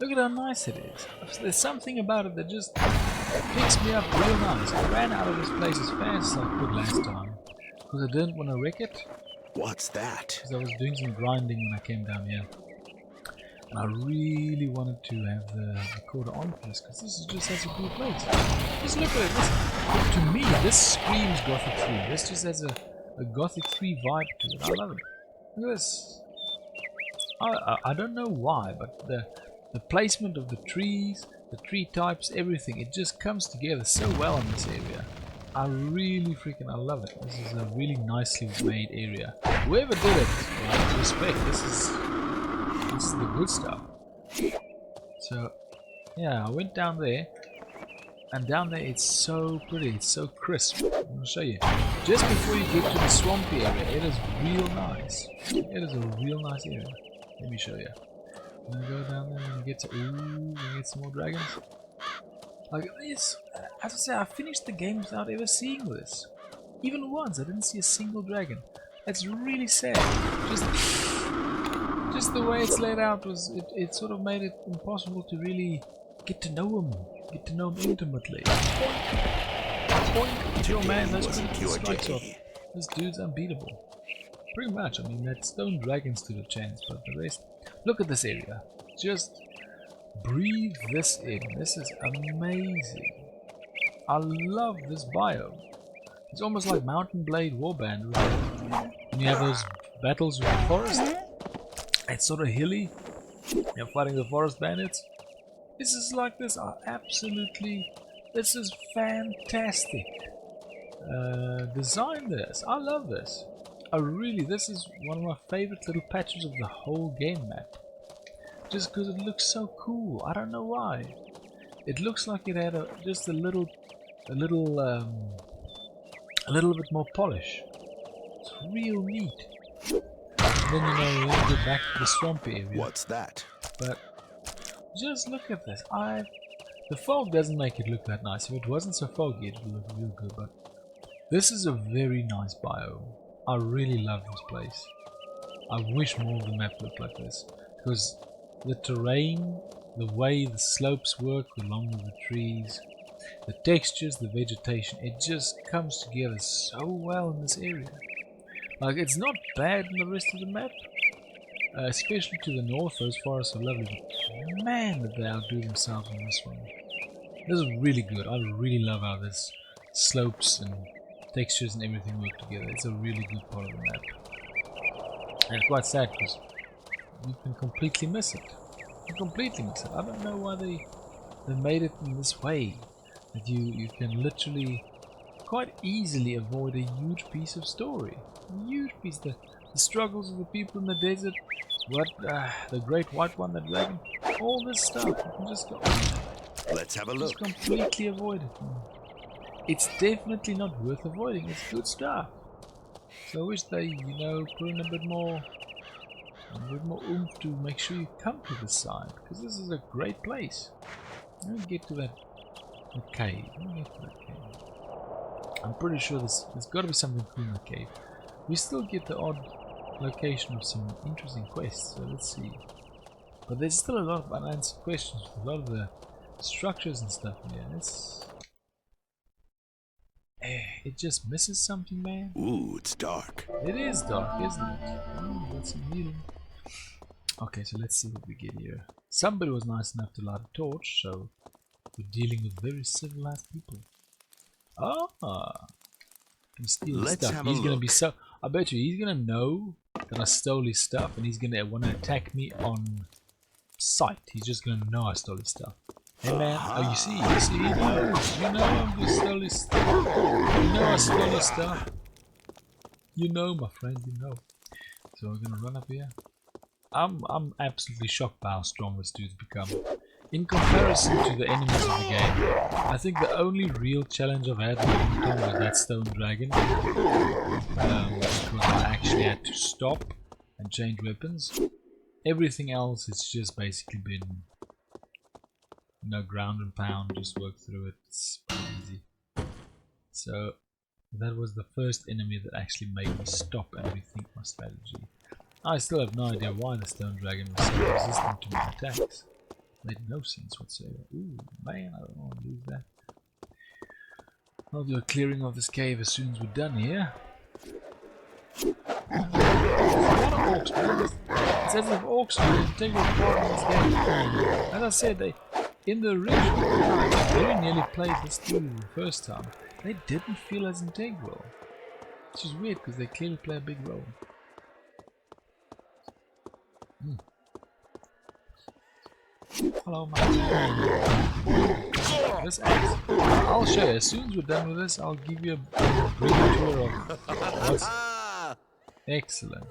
Look at how nice it is. There's something about it that just picks me up real nice. I ran out of this place as fast as I could last time, because I didn't want to wreck it. What's that? Because I was doing some grinding when I came down here. And I really wanted to have the recorder on for this, because this is just such a cool place. Just look at it. To me, this screams Gothic 3. This just has a Gothic 3 vibe to it. I love it. Look at this. I don't know why, but the placement of the trees, the tree types, everything, it just comes together so well in this area. I really I love it. This is a really nicely made area. Whoever did it, respect. This is This is the good stuff. So, yeah, I went down there, and down there it's so pretty, it's so crisp. I'm going to show you. Just before you get to the swampy area, it is real nice. It is a real nice area. Let me show you. I'm going to go down there and get to, ooh, we get some more dragons. Like this, as I say, I finished the game without ever seeing this. Even once, I didn't see a single dragon. That's really sad. Just the way it's laid out was, it sort of made it impossible to really get to know him intimately. Point. Yo man, those critical strikes off. This dude's unbeatable. Pretty much, I mean, that stone dragon stood a chance, but the rest... Look at this area. Just breathe this in. This is amazing. I love this biome. It's almost like Mountain Blade Warband. When you have those battles with the forest, it's sort of hilly. You're fighting the forest bandits. This is like this. This is fantastic. Design this. I love this. This is one of my favorite little patches of the whole game map. Just because it looks so cool. I don't know why. It looks like it had just a little bit more polish. It's real neat. And then you go back to the swampy area. What's that? But just look at this. The fog doesn't make it look that nice. If it wasn't so foggy, it would look real good. But this is a very nice biome. I really love this place. I wish more of the map looked like this, because the terrain, the way the slopes work along with the trees, the textures, the vegetation, it just comes together so well in this area. Like, it's not bad in the rest of the map, especially to the north. Those forests are lovely, but man, did they outdo themselves on this one. This is really good. I really love how this slopes and textures and everything work together. It's a really good part of the map. And it's quite sad because you can completely miss it. You completely miss it. I don't know why they made it in this way. That you can literally quite easily avoid a huge piece of story. A huge piece. The struggles of the people in the desert. The great white one, the dragon. All this stuff. You can just go. Let's have a look. Just completely avoid it. It's definitely not worth avoiding. It's good stuff. So I wish they, put in a bit more oomph to make sure you come to this side, because this is a great place. Let me get to that cave. I'm pretty sure there's got to be something cool in the cave. We still get the odd location of some interesting quests, so let's see. But there's still a lot of unanswered questions with a lot of the structures and stuff here. It just misses something, man. Ooh, it's dark. It is dark, isn't it? Ooh, that's some healing. Okay, so let's see what we get here. Somebody was nice enough to light a torch, so we're dealing with very civilized people. Can steal his stuff. He's gonna be so. I bet you he's gonna know that I stole his stuff, and he's gonna want to attack me on sight. He's just gonna know I stole his stuff. Hey man, oh you see, he knows, I'm just stole his stuff. You know I stole his stuff. You know, my friend, you know. So we're gonna run up here. I'm absolutely shocked by how strong this dude's become. In comparison to the enemies of the game, I think the only real challenge I've had was that stone dragon. Because I actually had to stop and change weapons. Everything else, it's just basically been ground and pound, just work through it. It's pretty easy. So that was the first enemy that actually made me stop and rethink my strategy. I still have no idea why the stone dragon was so resistant to my attacks. Made no sense whatsoever. Ooh, man, I don't want to lose that. I'll do a clearing of this cave as soon as we're done here. There's a lot of orcs, man. It's as if orcs were an integral part of this game. As I said, in the original time, I very nearly played this through the first time. They didn't feel as integral. Which is weird because they clearly play a big role. Hello, my friend. This axe. I'll show you. As soon as we're done with this, I'll give you a brief tour of what's... Excellent.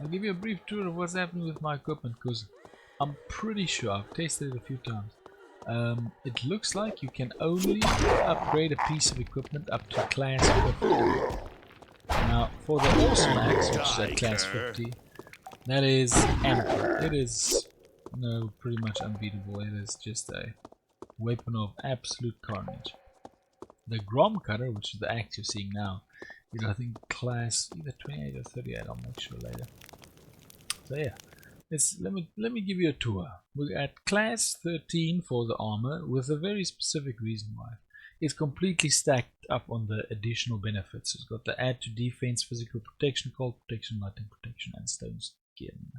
I'll give you a brief tour of what's happening with my equipment, because I'm pretty sure, I've tested it a few times. It looks like you can only upgrade a piece of equipment up to class 50. Now, for the Awesome Axe, which is at class 50, that is ample. It is, pretty much unbeatable. It is just a weapon of absolute carnage. The Grom Cutter, which is the axe you're seeing now, is I think class either 28 or 38. I'll make sure later. So yeah, let me give you a tour. We're at class 13 for the armor, with a very specific reason why. It's completely stacked up on the additional benefits. It's got the add to defense, physical protection, cold protection, lightning protection, and stone skin.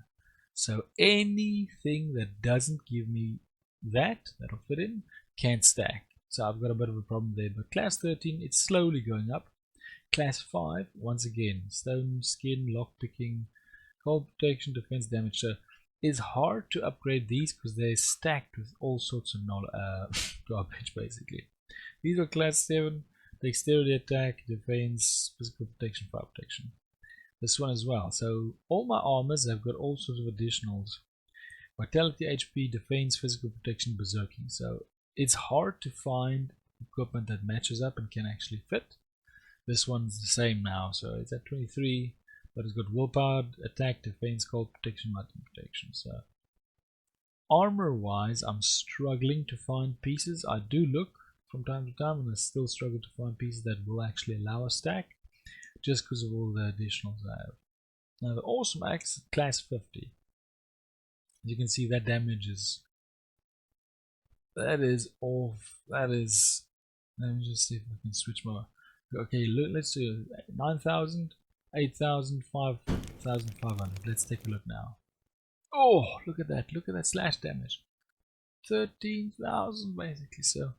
So anything that doesn't give me that'll fit in, can't stack. So I've got a bit of a problem there. But class 13, it's slowly going up. Class 5, once again, stone skin, lockpicking, cold protection, defense damage. So it's hard to upgrade these because they're stacked with all sorts of garbage basically. These are class 7, dexterity, attack, defense, physical protection, fire protection. This one as well. So all my armors have got all sorts of additionals. Vitality, HP, defense, physical protection, berserking. So it's hard to find equipment that matches up and can actually fit. This one's the same now, so it's at 23, but it's got willpower, attack, defense, cold protection, lightning protection. So armor wise, I'm struggling to find pieces. I do look from time to time, and I still struggle to find pieces that will actually allow a stack, just because of all the additionals I have. Now the Awesome Axe is class 50. As you can see, that damage is let me just see if I can switch my, okay, let's do 9,000, 8,000, 5,500. Let's take a look now. Oh, look at that slash damage, 13,000 basically. So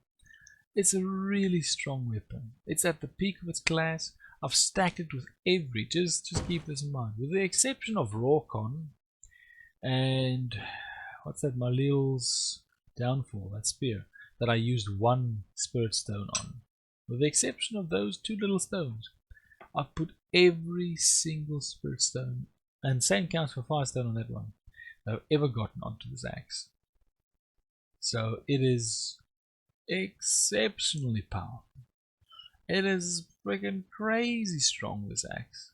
it's a really strong weapon. It's at the peak of its class. I've stacked it with every, just keep this in mind, with the exception of Rawcon and what's that, Malil's Downfall, that spear that I used one spirit stone on. With the exception of those two little stones, I've put every single spirit stone, and same counts for fire stone on that one, that I've ever gotten onto this axe. So it is exceptionally powerful. It is freaking crazy strong, this axe.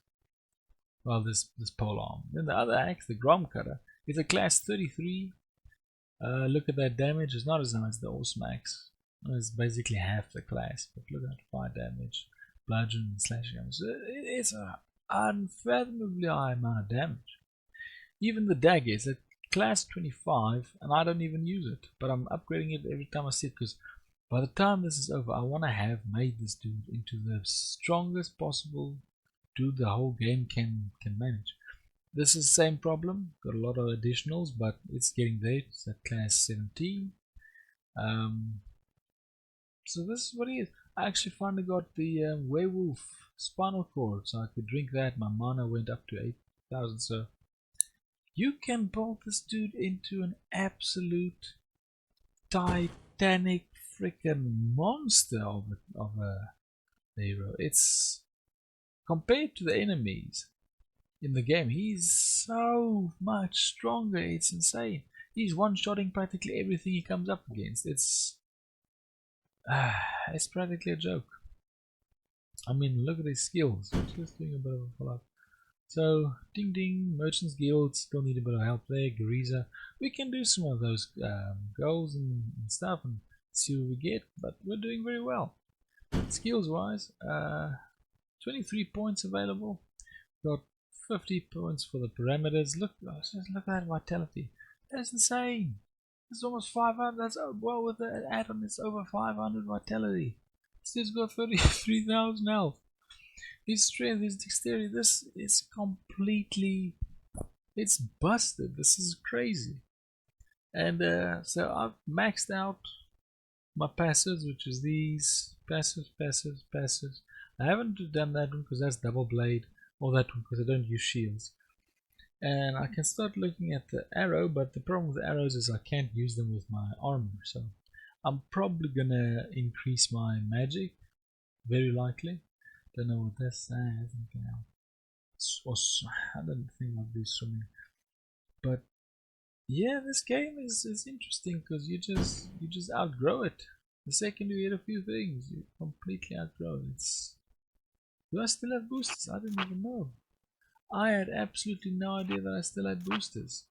Well, this polearm. Then the other axe, the Grom Cutter, is a class 33. Look at that damage. It's not as high as the Awesome Axe. It's basically half the class. But look at fire damage, bludgeon, and slashing damage. It's an unfathomably high amount of damage. Even the dagger is at class 25, and I don't even use it. But I'm upgrading it every time I see it, because by the time this is over, I want to have made this dude into the strongest possible dude the whole game can manage. This is the same problem, got a lot of additionals, but it's getting there. It's at class 17. So this is what it is. I actually finally got the werewolf spinal cord, so I could drink that. My mana went up to 8,000, so you can build this dude into an absolute titanic freaking monster of a hero. It's, compared to the enemies in the game, he's so much stronger. It's insane. He's one-shotting practically everything he comes up against. It's practically a joke. I mean, look at his skills. Just doing a bit of a follow-up. So, ding ding, Merchant's Guild, still need a bit of help there. Gariza, we can do some of those goals and stuff and see what we get, but we're doing very well. Skills wise, 23 points available. Got 50 points for the parameters. Look at that vitality. That's insane. It's almost 500. That's well, with the add-on, it's over 500 vitality. This dude's got 33,000 health. His strength, his dexterity, this is completely, it's busted. This is crazy. And so I've maxed out my passives, which is these passives. I haven't done that one because that's double blade, or that one because I don't use shields. And I can start looking at the arrow, but the problem with the arrows is I can't use them with my armor. So I'm probably gonna increase my magic, very likely. Don't know what this says. I don't think I'll do swimming, but yeah, this game is interesting because you just outgrow it. The second you hit a few things, you completely outgrow it. Do I still have boosters? I didn't even know. I had absolutely no idea that I still had boosters.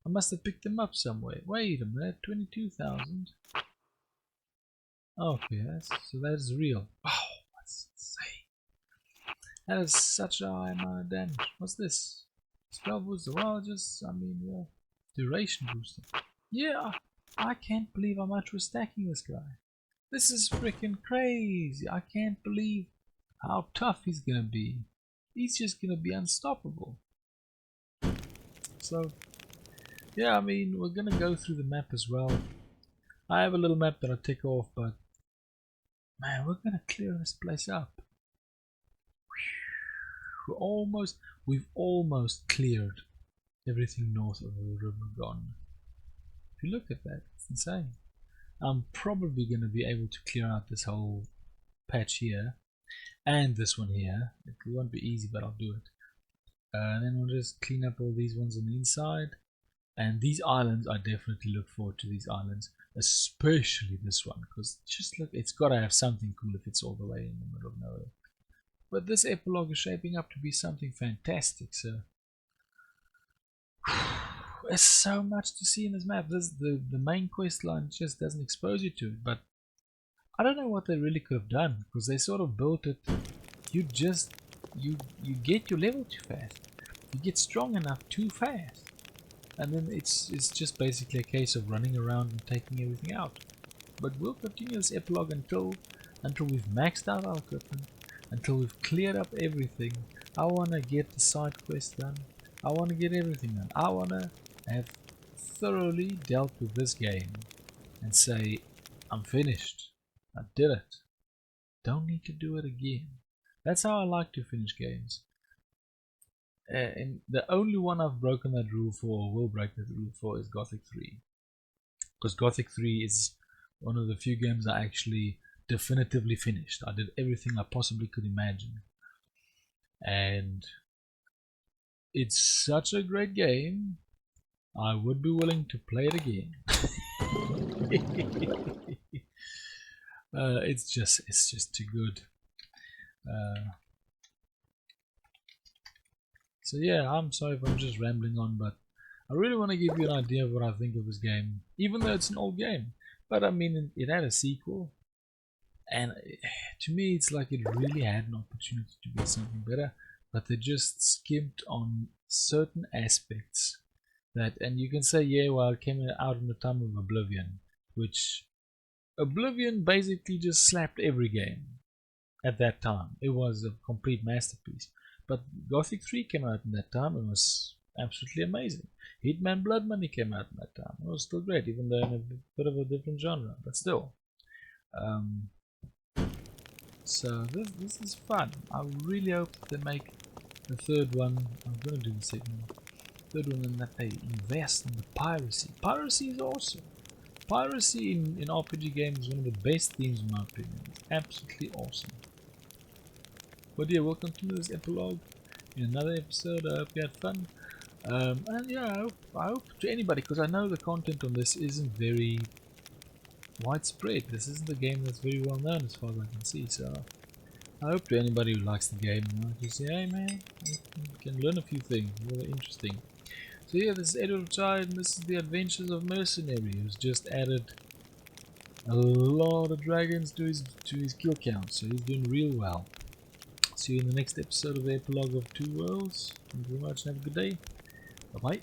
I must have picked them up somewhere. Wait a minute, 22,000. Okay, so that's real. Wow, that's insane. That is such a high amount of damage. What's this? Spell booster. Well, just, I mean, yeah. Duration booster. Yeah, I can't believe how much we're stacking this guy. This is freaking crazy. I can't believe how tough he's gonna be. He's just gonna be unstoppable. So, yeah, I mean, we're gonna go through the map as well. I have a little map that I tick off, but man, we're gonna clear this place up. We've almost cleared everything north of the river gone. If you look at that, it's insane. I'm probably going to be able to clear out this whole patch here and this one here. It won't be easy, but I'll do it. And then we'll just clean up all these ones on the inside. And these islands, I definitely look forward to these islands, especially this one, because just look, it's got to have something cool if it's all the way in the middle of nowhere. But this epilogue is shaping up to be something fantastic, so there's so much to see in this map. The main quest line just doesn't expose you to it, but I don't know what they really could have done, because they sort of built it. You get your level too fast. You get strong enough too fast. And then it's just basically a case of running around and taking everything out. But we'll continue this epilogue until we've maxed out our equipment, until we've cleared up everything. I want to get the side quest done. I want to get everything done. I want to have thoroughly dealt with this game and say, I'm finished. I did it. Don't need to do it again. That's how I like to finish games. And the only one I've broken that rule for, or will break that rule for, is Gothic 3. Because Gothic 3 is one of the few games I actually definitively finished. I did everything I possibly could imagine. And it's such a great game, I would be willing to play it again. It's just too good. So yeah, I'm sorry if I'm just rambling on, but I really want to give you an idea of what I think of this game, even though it's an old game. But I mean, it had a sequel, and to me it's like it really had an opportunity to be something better, but they just skimped on certain aspects that, and you can say, yeah, well, it came out in the time of Oblivion, which Oblivion basically just slapped every game at that time. It was a complete masterpiece. But Gothic 3 came out in that time and was absolutely amazing. Hitman Blood Money came out in that time. It was still great, even though in a bit of a different genre, but still. So this is fun. I really hope they make the third one. I'm going to do the second one. Third one, and that they invest in the piracy. Piracy is awesome. Piracy in RPG games is one of the best themes in my opinion. It's absolutely awesome. But yeah, we'll continue this epilogue in another episode. I hope you had fun. And yeah, I hope to anybody, because I know the content on this isn't very widespread. This isn't a game that's very well known as far as I can see. So I hope to anybody who likes the game, just say, hey man, you can learn a few things. Really interesting. So yeah, this is Edward Child, and this is the Adventures of Mercenary, who's just added a lot of dragons to his kill count. So he's doing real well. See you in the next episode of the Epilogue of Two Worlds. Thank you very much and have a good day. Bye bye.